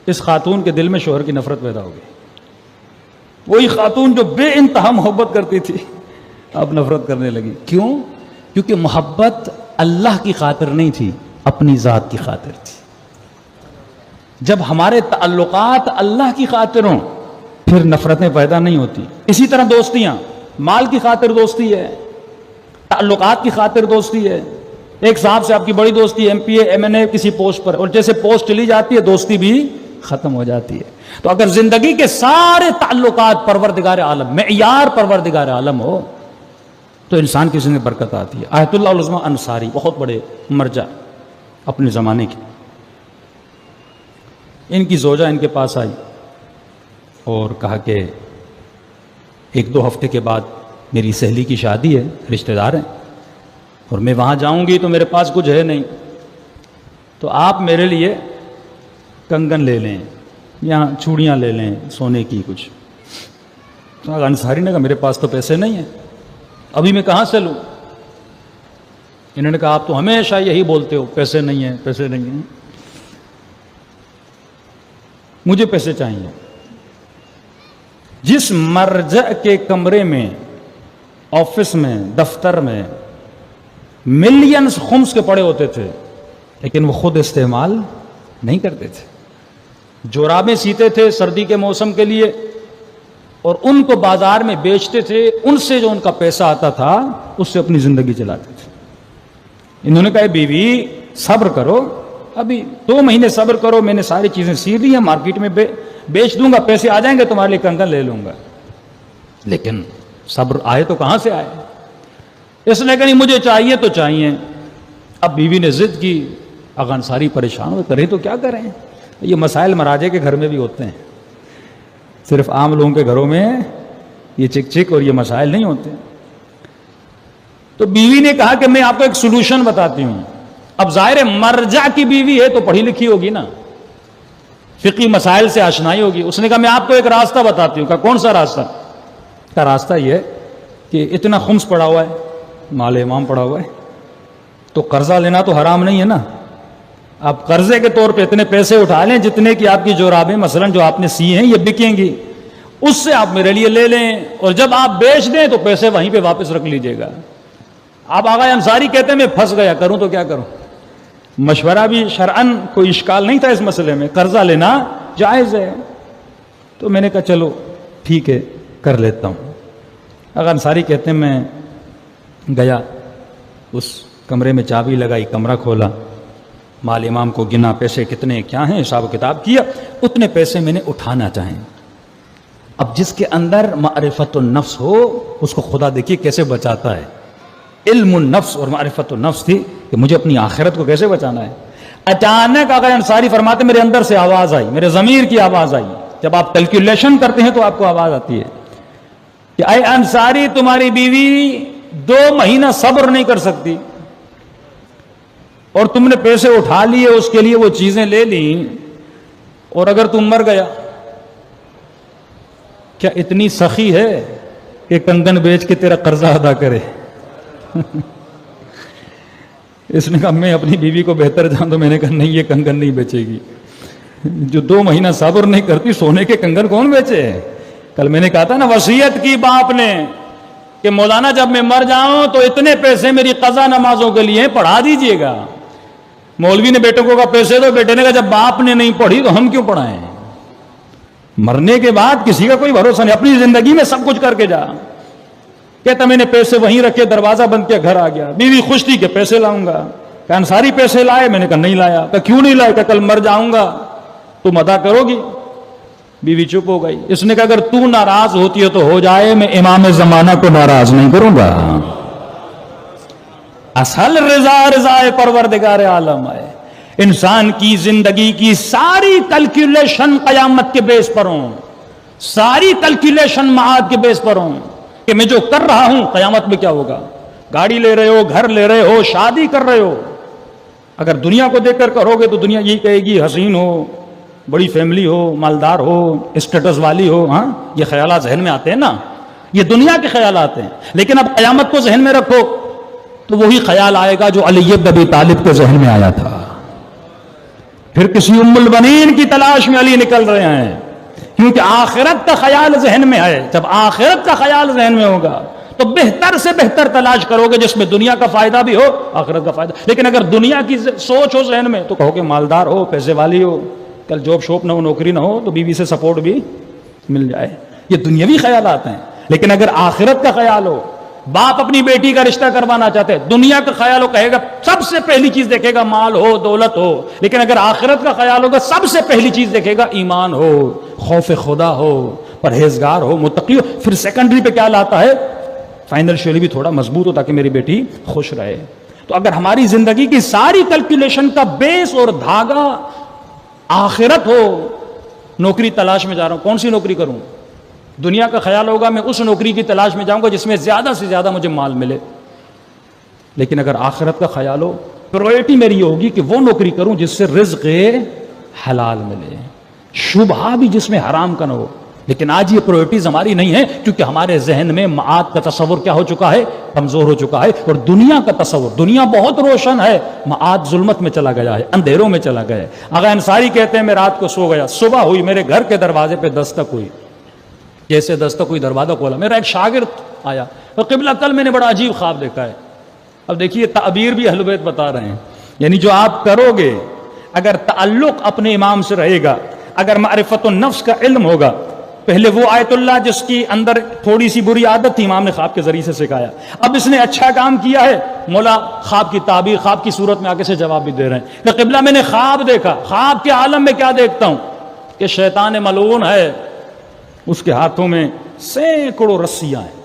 اس خاتون کے دل میں شوہر کی نفرت پیدا ہو گئی. وہی خاتون جو بے انتہا محبت کرتی تھی اب نفرت کرنے لگی. کیوں؟ کیونکہ محبت اللہ کی خاطر نہیں تھی، اپنی ذات کی خاطر تھی. جب ہمارے تعلقات اللہ کی خاطر ہوں پھر نفرتیں پیدا نہیں ہوتی. اسی طرح دوستیاں، مال کی خاطر دوستی ہے، تعلقات کی خاطر دوستی ہے. ایک صاحب سے آپ کی بڑی دوستی، ایم پی اے، ایم این اے کسی پوسٹ پر، اور جیسے پوسٹ چلی جاتی ہے دوستی بھی ختم ہو جاتی ہے. تو اگر زندگی کے سارے تعلقات پروردگار عالم، معیار پروردگار عالم ہو تو انسان کی زندگی برکت آتی ہے. آیت اللہ العظمہ انصاری بہت بڑے مرجع اپنے زمانے کے، ان کی زوجہ ان کے پاس آئی اور کہا کہ 1-2 ہفتے کے بعد میری سہیلی کی شادی ہے، رشتہ دار ہیں، اور میں وہاں جاؤں گی تو میرے پاس کچھ ہے نہیں، تو آپ میرے لیے کنگن لے لیں یا چوڑیاں لے لیں سونے کی کچھ. تو انصاری نے کہا میرے پاس تو پیسے نہیں ہیں، ابھی میں کہاں سے لوں؟ انہوں نے کہا آپ تو ہمیشہ یہی بولتے ہو پیسے نہیں ہیں، پیسے نہیں ہیں. مجھے پیسے چاہیے. جس مرجع کے کمرے میں، آفس میں، دفتر میں ملینز خمس کے پڑے ہوتے تھے لیکن وہ خود استعمال نہیں کرتے تھے. جورابیں سیتے تھے سردی کے موسم کے لیے اور ان کو بازار میں بیچتے تھے، ان سے جو ان کا پیسہ آتا تھا اس سے اپنی زندگی چلاتے تھے. انہوں نے کہا بیوی صبر کرو، ابھی 2 مہینے صبر کرو، میں نے ساری چیزیں سی لی ہیں، مارکیٹ میں بیچ دوں گا، پیسے آ جائیں گے، تمہارے لیے کنگن لے لوں گا. لیکن صبر آئے تو کہاں سے آئے؟ اس نے کہا نہیں مجھے چاہیے تو چاہیے. اب بیوی نے ضد کی. اغا انصاری پریشان ہو، کریں تو کیا کریں؟ یہ مسائل مراجے کے گھر میں بھی ہوتے ہیں، صرف عام لوگوں کے گھروں میں یہ چک چک اور یہ مسائل نہیں ہوتے. تو بیوی نے کہا کہ میں آپ کو ایک سولوشن بتاتی ہوں. اب ظاہر مرجع کی بیوی ہے تو پڑھی لکھی ہوگی نا، فقہی مسائل سے آشنائی ہوگی. اس نے کہا میں آپ کو ایک راستہ بتاتی ہوں. کہا کون سا راستہ؟ کا راستہ یہ ہے کہ اتنا خمس پڑا ہوا ہے، مال امام پڑا ہوا ہے، تو قرضہ لینا تو حرام نہیں ہے نا. آپ قرضے کے طور پہ اتنے پیسے اٹھا لیں جتنے کی آپ کی جورابیں مثلا جو آپ نے سی ہیں یہ بکیں گی، اس سے آپ میرے لیے لے لیں، اور جب آپ بیچ دیں تو پیسے وہیں پہ واپس رکھ لیجئے گا. آپ آغا انصاری کہتے ہیں میں پھنس گیا، کروں تو کیا کروں؟ مشورہ بھی شرعن کوئی اشکال نہیں تھا اس مسئلے میں، قرضہ لینا جائز ہے. تو میں نے کہا چلو ٹھیک ہے کر لیتا ہوں. آغا انصاری کہتے ہیں میں گیا، اس کمرے میں چابی لگائی، کمرہ کھولا، مال امام کو گنا، پیسے کتنے کیا ہیں حساب و کتاب کیا، اتنے پیسے میں نے اٹھانا چاہیں. اب جس کے اندر معرفت النفس ہو اس کو خدا دیکھیے کیسے بچاتا ہے. علم النفس اور معرفت النفس تھی کہ مجھے اپنی آخرت کو کیسے بچانا ہے. اچانک آقا انصاری فرماتے میرے اندر سے آواز آئی، میرے ضمیر کی آواز آئی. جب آپ کیلکولیشن کرتے ہیں تو آپ کو آواز آتی ہے کہ اے انصاری تمہاری بیوی 2 مہینہ صبر نہیں کر سکتی، اور تم نے پیسے اٹھا لیے، اس کے لیے وہ چیزیں لے لیں، اور اگر تم مر گیا کیا اتنی سخی ہے کہ کنگن بیچ کے تیرا قرضہ ادا کرے؟ اس نے کہا میں اپنی بیوی کو بہتر جانتا ہوں. میں نے کہا نہیں یہ کنگن نہیں بیچے گی، جو 2 مہینہ صبر نہیں کرتی سونے کے کنگن کون بیچے؟ کل میں نے کہا تھا نا وصیت کی باپ نے کہ مولانا جب میں مر جاؤں تو اتنے پیسے میری قضا نمازوں کے لیے پڑھا دیجئے گا. مولوی نے بیٹے کو کہا پیسے دو، بیٹے نے کہا جب باپ نے نہیں پڑھی تو ہم کیوں پڑھائیں؟ مرنے کے بعد کسی کا کوئی بھروسہ نہیں، اپنی زندگی میں سب کچھ کر کے جا. کہتا میں نے پیسے وہیں رکھے، دروازہ بند کیا، گھر آ گیا. بیوی خوش تھی کہ پیسے لاؤں گا. کہ انصاری پیسے لائے؟ میں نے کہا نہیں لایا. کہ کیوں نہیں لائے؟ کہ کل مر جاؤں گا تم ادا کرو گی. بیوی چپ ہو گئی. اس نے کہا اگر تو ناراض ہوتی ہے تو ہو جائے، میں امام زمانہ کو ناراض نہیں کروں گا. اصل رضا رضا پروردگار عالم ہے. انسان کی زندگی کی ساری کیلکولیشن قیامت کے بیس پر ہوں، ساری کیلکولیشن معاد کے بیس پر ہوں کہ میں جو کر رہا ہوں قیامت میں کیا ہوگا. گاڑی لے رہے ہو، گھر لے رہے ہو، شادی کر رہے ہو، اگر دنیا کو دیکھ کر کرو گے تو دنیا یہی کہے گی حسین ہو، بڑی فیملی ہو، مالدار ہو، اسٹیٹس والی ہو. ہاں یہ خیالات ذہن میں آتے ہیں نا. یہ دنیا کے خیالات ہیں. لیکن اب قیامت کو ذہن میں رکھو تو وہی خیال آئے گا جو علی بن ابی طالب کے ذہن میں آیا تھا. پھر کسی ام البنین کی تلاش میں علی نکل رہے ہیں، کیونکہ آخرت کا خیال ذہن میں ہے. جب آخرت کا خیال ذہن میں ہوگا تو بہتر سے بہتر تلاش کرو گے جس میں دنیا کا فائدہ بھی ہو، آخرت کا فائدہ. لیکن اگر دنیا کی سوچ ہو ذہن میں تو کہو کہ مالدار ہو، پیسے والی ہو، کل جاب شوپ نہ ہو، نوکری نہ ہو تو بیوی سے سپورٹ بھی مل جائے. یہ دنیاوی خیالات ہیں. لیکن اگر آخرت کا خیال ہو، باپ اپنی بیٹی کا رشتہ کروانا چاہتے، دنیا کا خیال ہو، کہے گا سب سے پہلی چیز دیکھے گا مال ہو، دولت ہو. لیکن اگر آخرت کا خیال ہوگا سب سے پہلی چیز دیکھے گا ایمان ہو، خوف خدا ہو، پرہیزگار ہو، متقی ہو. پھر سیکنڈری پہ کیا لاتا ہے؟ فائنینشیلی بھی تھوڑا مضبوط ہو تاکہ میری بیٹی خوش رہے. تو اگر ہماری زندگی کی ساری کیلکولیشن کا بیس اور دھاگا آخرت ہو، نوکری تلاش میں جا رہا ہوں، کون سی نوکری کروں؟ دنیا کا خیال ہوگا میں اس نوکری کی تلاش میں جاؤں گا جس میں زیادہ سے زیادہ مجھے مال ملے. لیکن اگر آخرت کا خیال ہو، پرائرٹی میری یہ ہوگی کہ وہ نوکری کروں جس سے رزق حلال ملے، شبہہ بھی جس میں حرام کا نہ ہو. لیکن آج یہ پرائرٹیز ہماری نہیں ہے، کیونکہ ہمارے ذہن میں معاد کا تصور کیا ہو چکا ہے؟ کمزور ہو چکا ہے. اور دنیا کا تصور، دنیا بہت روشن ہے، معاد ظلمت میں چلا گیا ہے، اندھیروں میں چلا گیا ہے. آغا انصاری کہتے ہیں میں رات کو سو گیا، صبح ہوئی، میرے گھر کے دروازے پہ دستک ہوئی. جیسے دستک ہوئی دروازہ کھولا، میرا ایک شاگرد آیا، اور قبلہ کل میں نے بڑا عجیب خواب دیکھا ہے. اب دیکھیے تعبیر بھی اہل بیت بتا رہے ہیں، یعنی جو آپ کرو گے اگر تعلق اپنے امام سے رہے گا، اگر معرفت النفس کا علم ہوگا. پہلے وہ آیت اللہ جس کی اندر تھوڑی سی بری عادت تھی، امام نے خواب کے ذریعے سے سکھایا. اب اس نے اچھا کام کیا ہے، مولا خواب کی تعبیر، خواب کی صورت میں آگے سے جواب بھی دے رہے ہیں کہ قبلہ میں نے خواب دیکھا. خواب کے عالم میں کیا دیکھتا ہوں کہ شیطان ملعون ہے، اس کے ہاتھوں میں سینکڑوں رسیاں ہیں،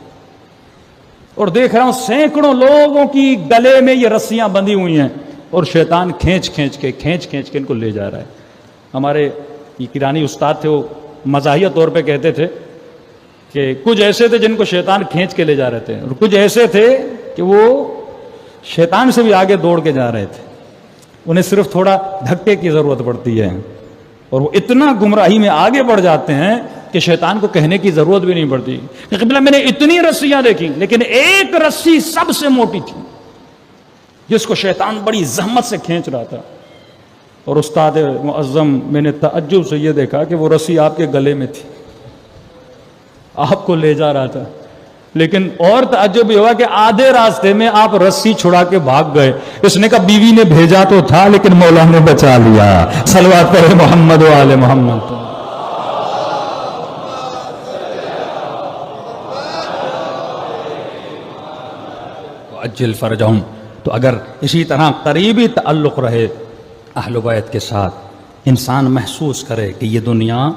اور دیکھ رہا ہوں سینکڑوں لوگوں کی گلے میں یہ رسیاں بندھی ہوئی ہیں، اور شیطان کھینچ کھینچ کے ان کو لے جا رہا ہے. ہمارے یہ کرانی استاد تھے، وہ مزاحیہ طور پہ کہتے تھے کہ کچھ ایسے تھے جن کو شیطان کھینچ کے لے جا رہے تھے، اور کچھ ایسے تھے کہ وہ شیطان سے بھی آگے دوڑ کے جا رہے تھے. انہیں صرف تھوڑا دھکے کی ضرورت پڑتی ہے، اور وہ اتنا گمراہی میں آگے بڑھ جاتے ہیں کہ شیطان کو کہنے کی ضرورت بھی نہیں پڑتی کہ قبلہ میں نے اتنی رسیاں دیکھی، لیکن ایک رسی سب سے موٹی تھی جس کو شیطان بڑی زحمت سے کھینچ رہا تھا. اور استاد معظم میں نے تعجب سے یہ دیکھا کہ وہ رسی آپ کے گلے میں تھی، آپ کو لے جا رہا تھا. لیکن اور تعجب یہ ہوا کہ آدھے راستے میں آپ رسی چھڑا کے بھاگ گئے. اس نے کہا بیوی نے بھیجا تو تھا لیکن مولا نے بچا لیا. صلوات پڑھے محمد و آل محمد. اجل فرجہم. تو اگر اسی طرح قریبی تعلق رہے اہل بیت کے ساتھ، انسان محسوس کرے کہ یہ دنیا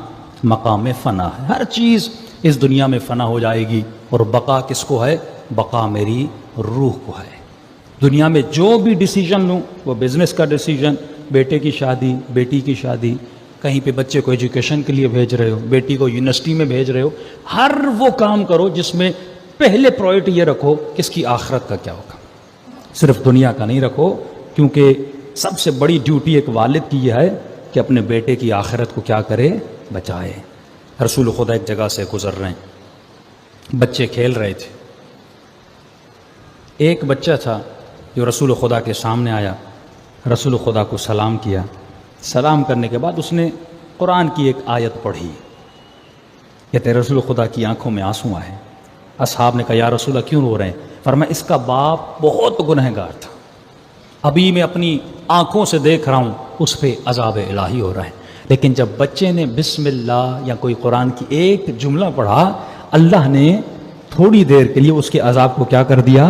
مقام فنا ہے، ہر چیز اس دنیا میں فنا ہو جائے گی، اور بقا کس کو ہے؟ بقا میری روح کو ہے. دنیا میں جو بھی ڈیسیجن لوں، وہ بزنس کا ڈیسیجن، بیٹے کی شادی، بیٹی کی شادی، کہیں پہ بچے کو ایجوکیشن کے لیے بھیج رہے ہو، بیٹی کو یونیورسٹی میں بھیج رہے ہو، ہر وہ کام کرو جس میں پہلے پرائرٹی یہ رکھو کہ اس کی آخرت کا کیا ہوگا، صرف دنیا کا نہیں رکھو. کیونکہ سب سے بڑی ڈیوٹی ایک والد کی یہ ہے کہ اپنے بیٹے کی آخرت کو کیا کرے؟ بچائے. رسول خدا ایک جگہ سے گزر رہے ہیں، بچے کھیل رہے تھے. ایک بچہ تھا جو رسول خدا کے سامنے آیا، رسول خدا کو سلام کیا. سلام کرنے کے بعد اس نے قرآن کی ایک آیت پڑھی. کہتے رسول خدا کی آنکھوں میں آنسو آئے. اصحاب نے کہا یا رسول اللہ کیوں رو رہے ہیں؟ فرمایا اس کا باپ بہت گنہگار تھا، ابھی میں اپنی آنکھوں سے دیکھ رہا ہوں اس پہ عذاب الہی ہو رہا ہے. لیکن جب بچے نے بسم اللہ یا کوئی قرآن کی ایک جملہ پڑھا، اللہ نے تھوڑی دیر کے لیے اس کے عذاب کو کیا کر دیا؟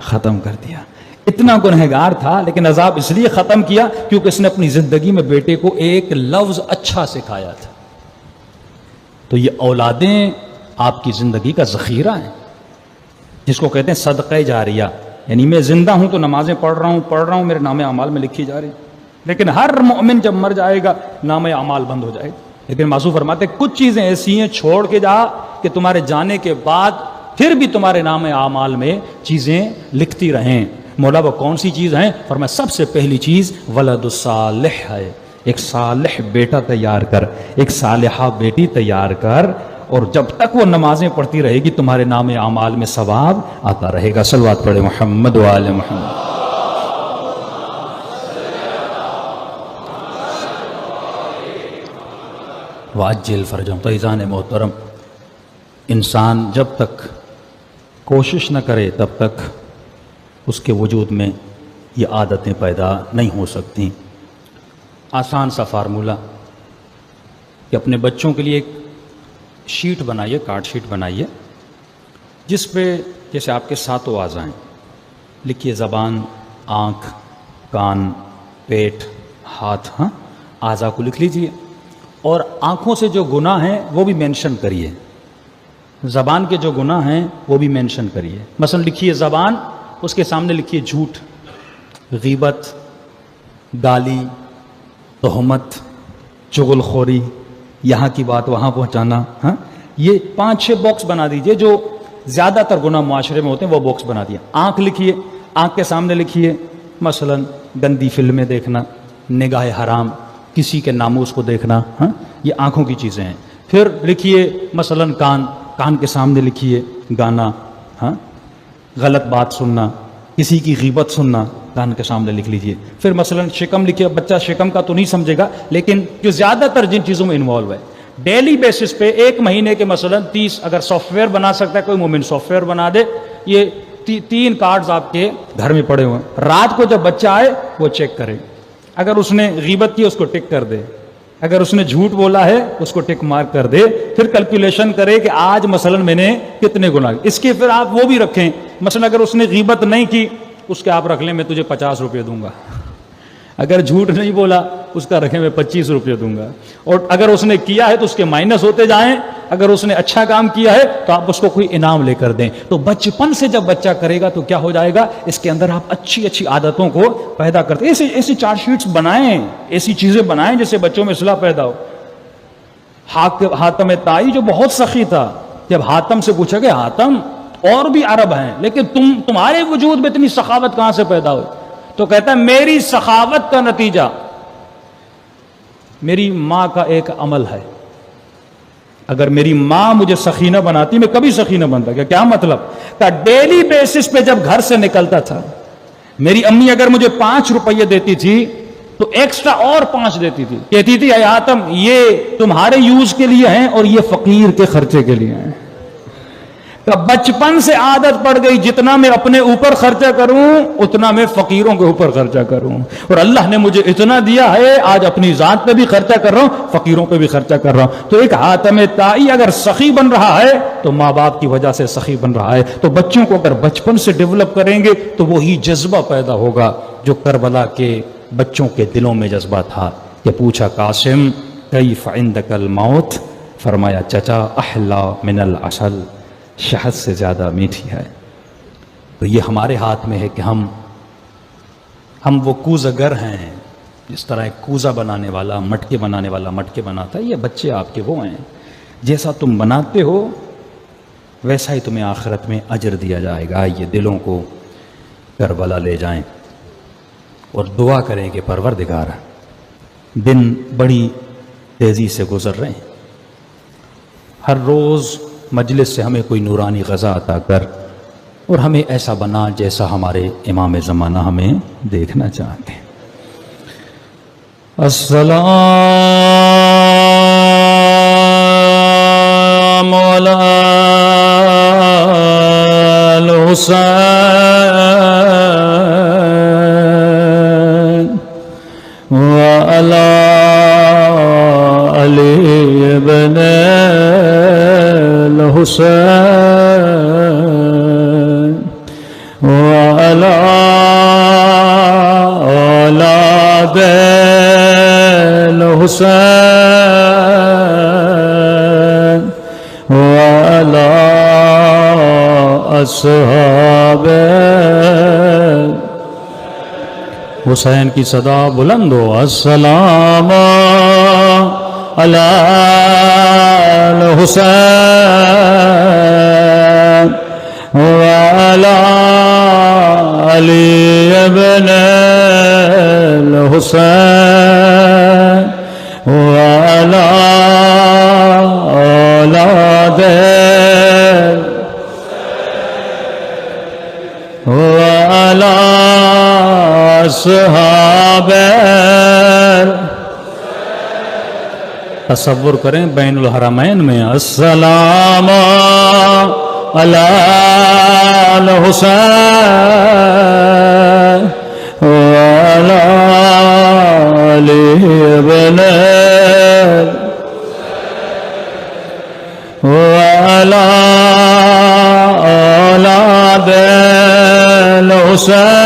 ختم کر دیا. اتنا گنہگار تھا لیکن عذاب اس لیے ختم کیا کیونکہ اس نے اپنی زندگی میں بیٹے کو ایک لفظ اچھا سکھایا تھا. تو یہ اولادیں آپ کی زندگی کا ذخیرہ ہیں، جس کو کہتے ہیں صدقہ جاریہ. یعنی میں زندہ ہوں تو نمازیں پڑھ رہا ہوں، میرے نام اعمال میں لکھی جا رہی، لیکن ہر مومن جب مر جائے گا نام اعمال بند ہو جائے گا. لیکن معصوم فرماتے ہیں کچھ چیزیں ایسی ہیں چھوڑ کے جا کہ تمہارے جانے کے بعد پھر بھی تمہارے نام اعمال میں چیزیں لکھتی رہیں. مولا وہ کون سی چیز ہیں؟ فرمایا سب سے پہلی چیز ولد صالح ہے. ایک صالح بیٹا تیار کر، ایک صالحہ بیٹی تیار کر، اور جب تک وہ نمازیں پڑھتی رہے گی تمہارے نام اعمال میں ثواب آتا رہے گا. صلوات پڑھے محمد و آل محمد. واجل فرجم. تو عزیزان محترم، انسان جب تک کوشش نہ کرے تب تک اس کے وجود میں یہ عادتیں پیدا نہیں ہو سکتی. آسان سا فارمولہ کہ اپنے بچوں کے لیے ایک شیٹ بنائیے، کارڈ شیٹ بنائیے، جس پہ جیسے آپ کے 7 اعضاء ہیں لکھیے. زبان، آنکھ، کان، پیٹ، ہاتھ. ہاں، اعضاء کو لکھ لیجئے. اور آنکھوں سے جو گناہ ہیں وہ بھی مینشن کریے. زبان کے جو گناہ ہیں وہ بھی مینشن کریے. مثلا لکھیے زبان، اس کے سامنے لکھیے جھوٹ، غیبت، گالی، تہمت، چغل خوری، یہاں کی بات وہاں پہنچانا. ہاں، یہ 5-6 باکس بنا دیجئے. جو زیادہ تر گناہ معاشرے میں ہوتے ہیں وہ باکس بنا دیا. آنکھ لکھیے، آنکھ کے سامنے لکھیے مثلا گندی فلمیں دیکھنا، نگاہ حرام، کسی کے ناموس کو دیکھنا. ہاں، یہ آنکھوں کی چیزیں ہیں. پھر لکھیے مثلا کان، کان کے سامنے لکھیے گانا، ہاں، غلط بات سننا، کسی کی غیبت سننا، کان کے سامنے لکھ لیجئے. پھر مثلا شکم لکھیے. بچہ شکم کا تو نہیں سمجھے گا، لیکن جو زیادہ تر جن چیزوں میں انوالو ہے ڈیلی بیسس پہ 1 مہینے کے مثلا 30 اگر سافٹ ویئر بنا سکتا ہے کوئی مومن سافٹ ویئر بنا دے. یہ 3 کارڈز آپ کے گھر میں پڑے ہوئے ہیں. رات کو جب بچہ آئے وہ چیک کرے. اگر اس نے غیبت کی اس کو ٹک کر دے، اگر اس نے جھوٹ بولا ہے اس کو ٹک مارک کر دے. پھر کیلکولیشن کرے کہ آج مثلا میں نے کتنے گناہ. اس کے پھر آپ وہ بھی رکھیں. مثلا اگر اس نے غیبت نہیں کی اس کے آپ رکھ لیں میں تجھے 50 روپے دوں گا. اگر جھوٹ نہیں بولا اس کا رکھیں میں 25 روپے دوں گا. اور اگر اس نے کیا ہے تو اس کے مائنس ہوتے جائیں. اگر اس نے اچھا کام کیا ہے تو آپ اس کو کوئی انعام لے کر دیں. تو بچپن سے جب بچہ کرے گا تو کیا ہو جائے گا، اس کے اندر آپ اچھی اچھی عادتوں کو پیدا کرتے. ایسی چارٹ شیٹس بنائیں، ایسی چیزیں بنائیں جس سے بچوں میں اصلاح پیدا ہو. حاتم طائی جو بہت سخی تھا، جب حاتم سے پوچھا کہ حاتم اور بھی عرب ہیں لیکن تمہارے وجود میں اتنی سخاوت کہاں سے پیدا ہوئی؟ تو کہتا ہے میری سخاوت کا نتیجہ میری ماں کا ایک عمل ہے. اگر میری ماں مجھے سخی نہ بناتی میں کبھی سخی نہ بنتا. کیا مطلب؟ کہ ڈیلی بیسس پہ جب گھر سے نکلتا تھا میری امی اگر مجھے 5 روپے دیتی تھی تو ایکسٹرا اور 5 دیتی تھی. کہتی تھی اے آتم یہ تمہارے یوز کے لیے ہیں اور یہ فقیر کے خرچے کے لیے ہیں. تو بچپن سے عادت پڑ گئی جتنا میں اپنے اوپر خرچہ کروں اتنا میں فقیروں کے اوپر خرچہ کروں. اور اللہ نے مجھے اتنا دیا ہے آج اپنی ذات پہ بھی خرچہ کر رہا ہوں، فقیروں پہ بھی خرچہ کر رہا ہوں. تو ایک حاتم طائی اگر سخی بن رہا ہے تو ماں باپ کی وجہ سے سخی بن رہا ہے. تو بچوں کو اگر بچپن سے ڈیولپ کریں گے تو وہی جذبہ پیدا ہوگا جو کربلا کے بچوں کے دلوں میں جذبہ تھا. کہ پوچھا قاسم کیف عندک الموت، فرمایا چچا احلا من العسل، شہد سے زیادہ میٹھی ہے. تو یہ ہمارے ہاتھ میں ہے کہ ہم وہ کوزہ گر ہیں. جس طرح ایک کوزہ بنانے والا مٹکے بنانے والا مٹکے بناتا ہے، یہ بچے آپ کے وہ ہیں. جیسا تم بناتے ہو ویسا ہی تمہیں آخرت میں اجر دیا جائے گا. یہ دلوں کو کربلا لے جائیں اور دعا کریں کہ پروردگار دن بڑی تیزی سے گزر رہے ہیں، ہر روز مجلس سے ہمیں کوئی نورانی غذا عطا کر اور ہمیں ایسا بنا جیسا ہمارے امام زمانہ ہمیں دیکھنا چاہتے ہیں. السلام علی الحسین وعلی علی ابن الحسین وعلی اولاد الحسین وعلی اصحاب حسین کی صدا بلند ہو. السلام علی الحسین وعلی علی ابن الحسین وعلی اولاد وعلى أصحابه. تصور کریں بین الحرمین میں السلام علی الحسین وعلی آلہ ابن وعلی اولاد الحسین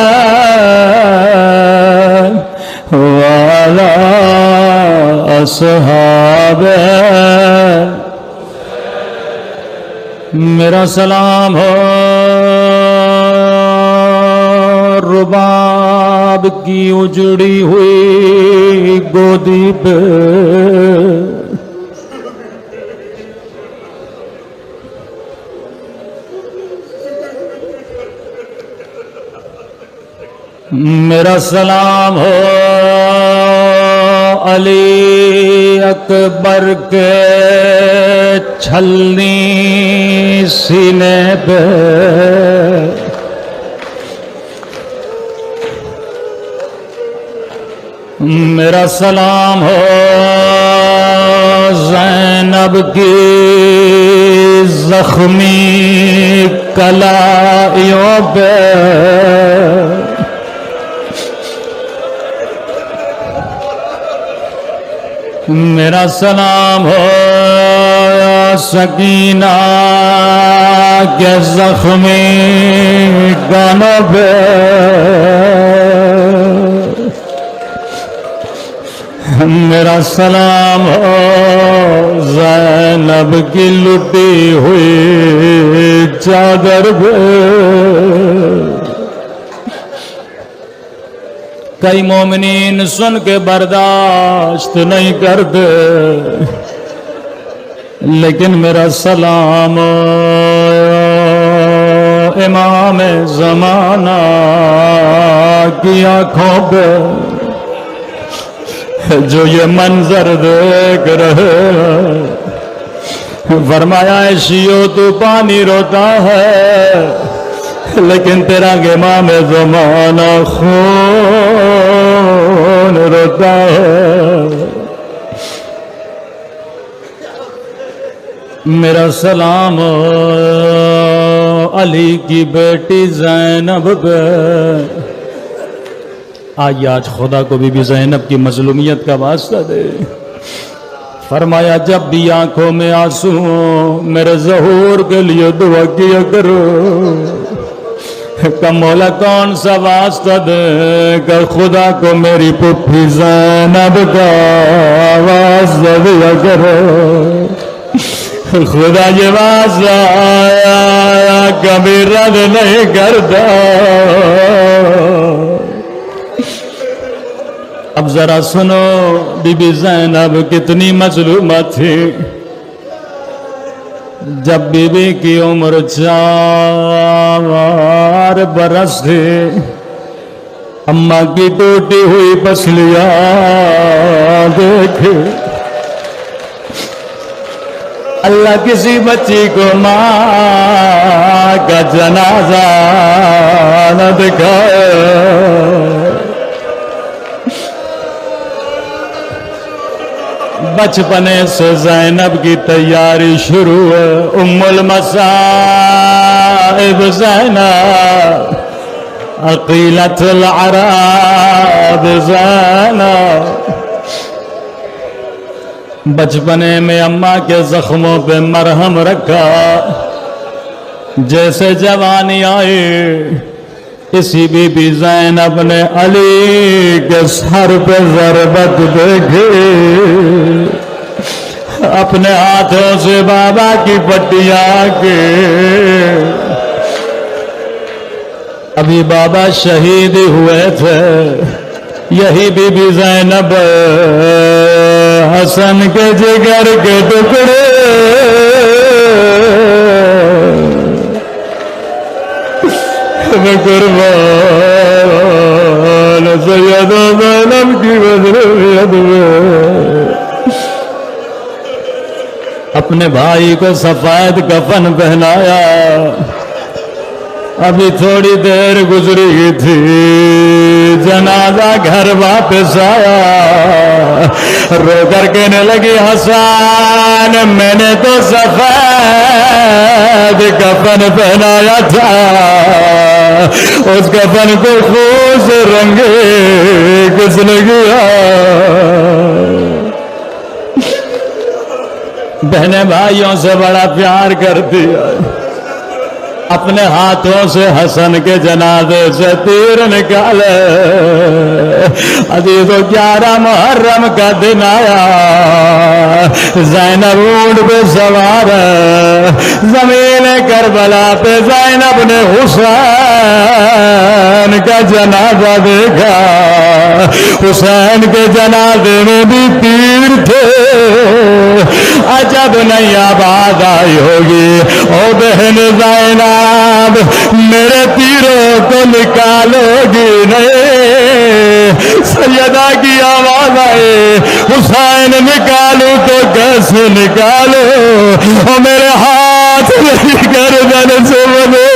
وعلی اصحاب. میرا سلام ہو رباب کی اجڑی ہوئی گودی پہ. میرا سلام ہو علی اکبر کے چھلنی سینے پہ. میرا سلام ہو زینب کی زخمی کلائیوں پہ. میرا سلام ہو سکینہ کے زخمی گانوں پہ. میرا سلام ہو زینب کی لٹی ہوئی چادر پہ. کئی مومنین سن کے برداشت نہیں کرتے لیکن میرا سلام امام زمانہ کی آنکھوں پہ جو یہ منظر دیکھ رہے. فرمایا شیو تو پانی روتا ہے لیکن تیرا امام زمانہ خون روتا ہے. میرا سلام علی کی بیٹی زینب پہ. آج خدا کو بی بی زینب کی مظلومیت کا واسطہ دے. فرمایا جب بھی آنکھوں میں آنسو میرے ظہور کے لیے دعا کیا کرو. کہ مولا کون سا واسطہ دے کہ خدا کو میری پپھی زینب کا واسطہ دیا کرو. خدا یہ واسطہ آیا کبھی رد نہیں کرتا. اب ذرا سنو بی بی زینب کتنی مظلومہ تھی. جب بی بی کی عمر 4 برس تھی اماں کی ٹوٹی ہوئی پسلیاں دیکھی. اللہ کسی بچی کو ماں کا جنازہ نہ دکھائے. بچپنے سے زینب کی تیاری شروع ہے. ام المصائب زینب عقیلۃ العراب زینب. بچپنے میں اماں کے زخموں پہ مرہم رکھا. جیسے جوانی آئی اسی بی بی زینب نے علی کے سر پہ ضربت دیکھی. اپنے ہاتھوں سے بابا کی پٹیاں کے ابھی بابا شہید ہوئے تھے. یہی بی بی زینب حسن کے جگر کے ٹکڑے قربان سید زینب کی مظلومیت میں اپنے بھائی کو سفید کفن پہنایا. ابھی تھوڑی دیر گزری تھی جنازہ گھر واپس آیا، رو کر کہنے لگی حسن میں نے تو سفید کفن پہنایا تھا، اس کفن کو خون سے رنگے کس نے کیا؟ بہنیں بھائیوں سے بڑا پیار کرتی ہے، اپنے ہاتھوں سے حسن کے جنازے سے تیر نکالے۔ عزیزو 11 محرم کا دن آیا، زینب اونٹ پہ سوار ہے، زمین کربلا پہ زینب نے حسین کا جنازہ دیکھا، حسین کے جنازے میں بھی تیر تھے، عجب نہیں آواز آئی ہوگی او بہن زینب میرے تیروں کو نکالو گی نہیں؟ سیدہ کی آواز آئے حسین نکالو تو کیسے نکالو، اور میرے ہاتھ میری گردن سے بنو۔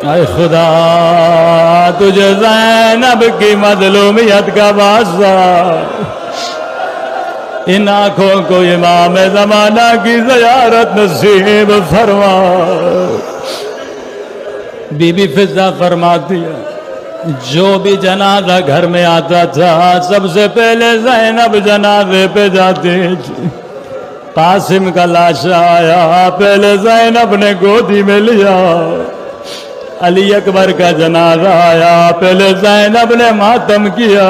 اے خدا تجھے زینب کی مظلومیت کا واسطہ، ان آنکھوں کو امام زمانہ کی زیارت نصیب فرما۔ بی بی فضہ فرماتی ہے جو بھی جنازہ گھر میں آتا تھا سب سے پہلے زینب جنازے پہ جاتی تھی۔ قاسم کا لاشا آیا، پہلے زینب نے گودی میں لیا۔ علی اکبر کا جنازہ آیا، پہلے زینب نے ماتم کیا۔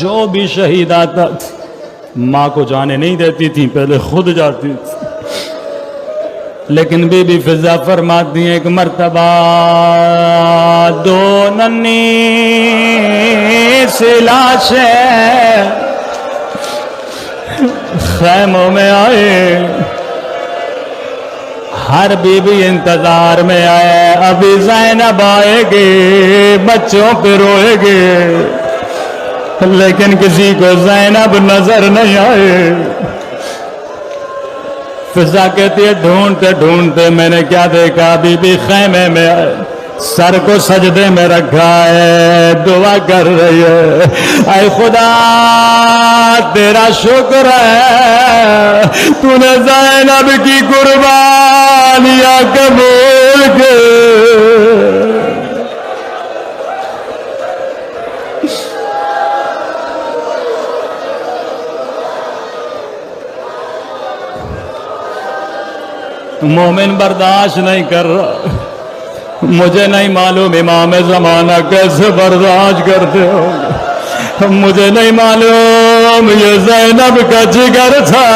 جو بھی شہید آتا تھا ماں کو جانے نہیں دیتی تھی، پہلے خود جاتی تھی۔ لیکن بی بی فضہ فرماتی ہیں ایک مرتبہ 2 ننھی سی لاشیں خیموں میں آئے، ہر بی بی انتظار میں آئے ابھی زینب آئے گی، بچوں پہ روئے گی، لیکن کسی کو زینب نظر نہیں آئے۔ فضا کہتی ہے ڈھونڈتے ڈھونڈتے میں نے کیا دیکھا، بی بی خیمے میں سر کو سجدے میں رکھا ہے، دعا کر رہی ہے اے خدا تیرا شکر ہے تو نے زینب کی قربانیاں قبول کی۔ مومن برداشت نہیں کر رہا، مجھے نہیں معلوم امام زمانہ کیسے برداشت کرتے ہو، مجھے نہیں معلوم یہ زینب کا جگر تھا۔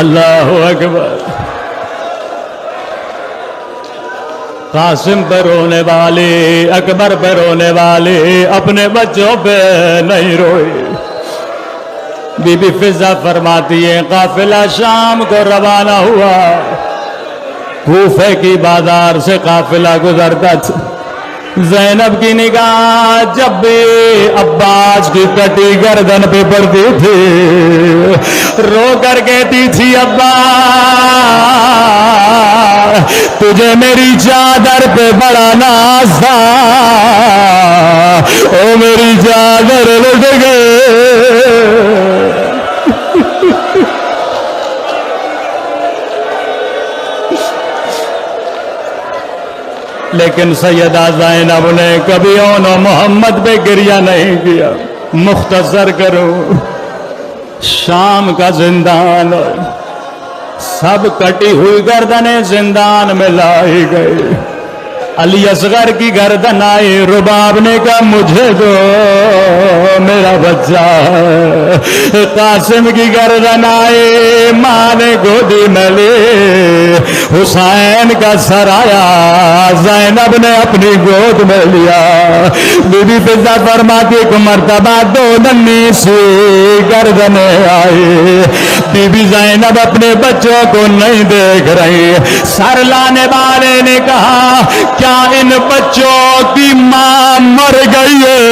اللہ اکبر۔ قاسم پہ رونے والی، اکبر پہ رونے والی، اپنے بچوں پہ نہیں روئی۔ بی بی فضہ فرماتی ہے قافلہ شام کو روانہ ہوا، کوفے کی بازار سے قافلہ گزرتا تھا، زینب کی نگاہ جب بھی عباس کی کٹی گردن پہ پڑتی تھی رو کر کہتی تھی عباس تجھے میری چادر پہ بڑا ناز تھا، او میری چادر لٹ گئے۔ لیکن سیدہ زینب نے کبھی اون و محمد پہ گریہ نہیں کیا۔ مختصر کرو، شام کا زندان سب کٹی ہوئی گردنیں زندان میں لائی گئی، علی اصغر کی گردن آئی، رباب نے کہا مجھے دو میرا بچہ ہے، قاسم کی گردن آئی، ماں نے گودی میں لی، حسین کا سر آیا، زینب نے اپنی گود میں لیا۔ بی بی فضہ فرماتی ایک مرتبہ دو ننھی سی گردنیں آئی، بی بی زینب اپنے بچوں کو نہیں دیکھ رہی۔ سر لانے والے نے کہا کیا ان بچوں کی ماں مر گئی ہے؟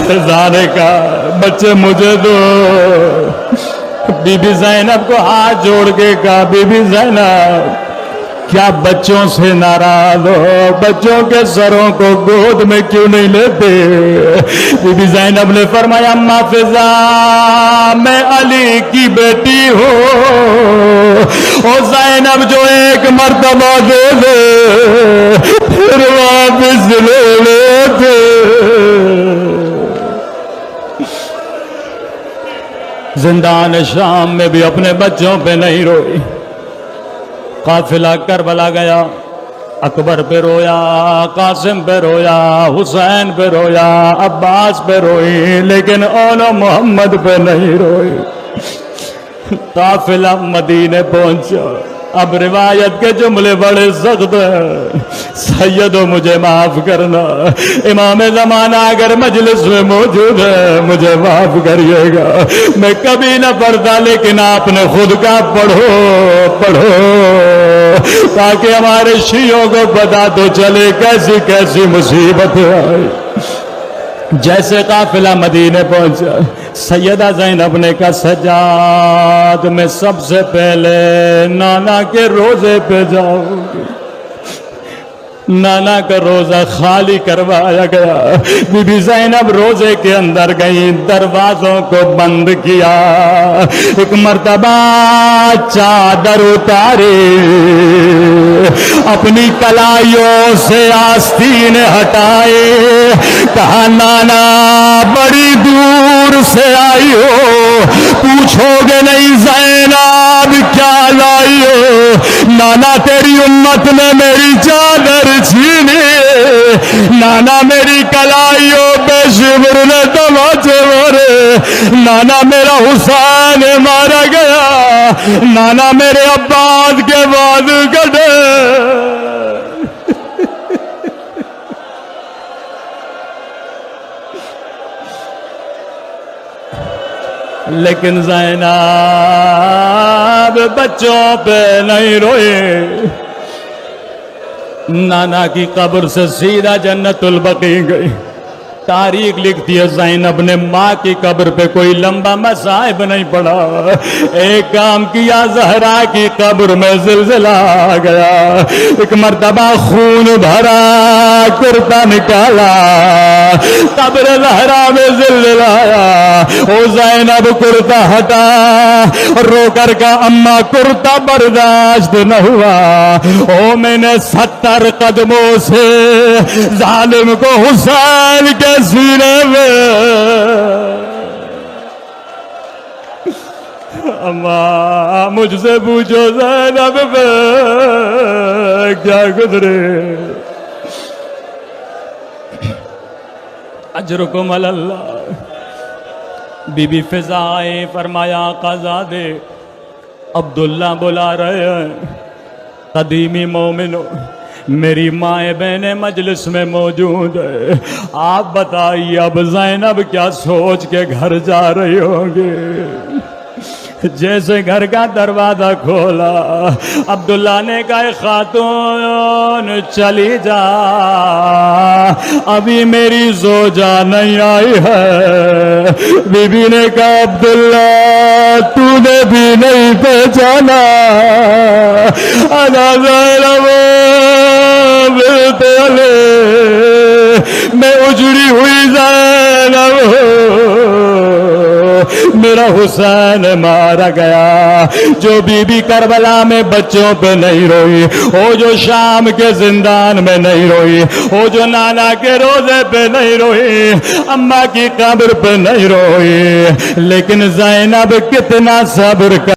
فضہ نے کہا بچے مجھے دو۔ بی بی زینب کو ہاتھ جوڑ کے کہا بی بی زینب کیا بچوں سے ناراض ہو؟ بچوں کے سروں کو گود میں کیوں نہیں لیتے؟ بی بی زینب نے فرمایا اماں فضہ میں علی کی بیٹی ہوں، اور زینب جو ایک مرتبہ دے دے پھر واپس لے لیتے۔ زندان شام میں بھی اپنے بچوں پہ نہیں روئی۔ قافلہ کربلا گیا، اکبر پہ رویا، قاسم پہ رویا، حسین پہ رویا، عباس پہ روئی، لیکن اول محمد پہ نہیں روئی۔ قافلہ مدینے پہنچا، اب روایت کے جملے بڑے سخت ہیں، سیدو مجھے معاف کرنا، امام زمانہ اگر مجلس میں موجود ہے مجھے معاف کریے گا، میں کبھی نہ پڑھتا لیکن آپ نے خود کا پڑھو تاکہ ہمارے شیعوں کو پتہ تو چلے کیسی کیسی مصیبت آئی۔ جیسے قافلہ مدینے پہنچا، سیدہ زینب نے کہا سجاد میں سب سے پہلے نانا کے روزے پہ جاؤں گی۔ نانا کا روزہ خالی کروایا گیا، بی بی زینب روزے کے اندر گئی، دروازوں کو بند کیا، ایک مرتبہ چادر اتاری، اپنی کلائیوں سے آستین ہٹائے، کہا نانا بڑی دور سے آئی ہو، پوچھو گے نہیں زینب کیا لائی ہو؟ نانا تیری امت نے میری چادر چھینی، نانا میری کلائیوں پہ شبر نے تماچے مارے، نانا میرا حسین مارا گیا، نانا میرے عباس کے بعد کٹے۔ لیکن زینب بچوں پہ نہیں روئے، نانا کی قبر سے سیدھا جنت البقیع گئی۔ تاریخ لکھتی ہے زینب نے ماں کی قبر پہ کوئی لمبا مصائب نہیں پڑا، ایک کام کیا زہرا کی قبر میں زلزلہ آ گیا، ایک مرتبہ خون بھرا کرتا نکالا، قبر زہرا میں زلزلہ آیا، او زینب کرتا ہٹا، رو کر کا اماں کرتا برداشت نہ ہوا، او میں نے 70 قدموں سے ظالم کو حسین کے سینے میں، اماں مجھ سے پوچھو زینب پہ کیا گزرے۔ اجرکم علی اللہ۔ بی بی فضہ آئے، فرمایا آقا زادے عبداللہ بلا رہے ہیں، قدیمی مومنو میری مائیں بہنیں مجلس میں موجود ہے، آپ بتائیے اب زینب کیا سوچ کے گھر جا رہی ہوں گے؟ جیسے گھر کا دروازہ کھولا، عبداللہ نے کہا خاتون چلی جا، ابھی میری زوجہ نہیں آئی ہے۔ بی بی نے کہا عبداللہ تو نے بھی نہیں پہچانا، انا زینب میں اجڑی ہوئی زینب، میرا حسین مارا گیا۔ جو بی بی کربلا میں بچوں پہ نہیں روئی، وہ جو شام کے زندان میں نہیں روئی، وہ جو نانا کے روزے پہ نہیں روئی، اماں کی قبر پہ نہیں روئی، لیکن زینب کتنا صبر کر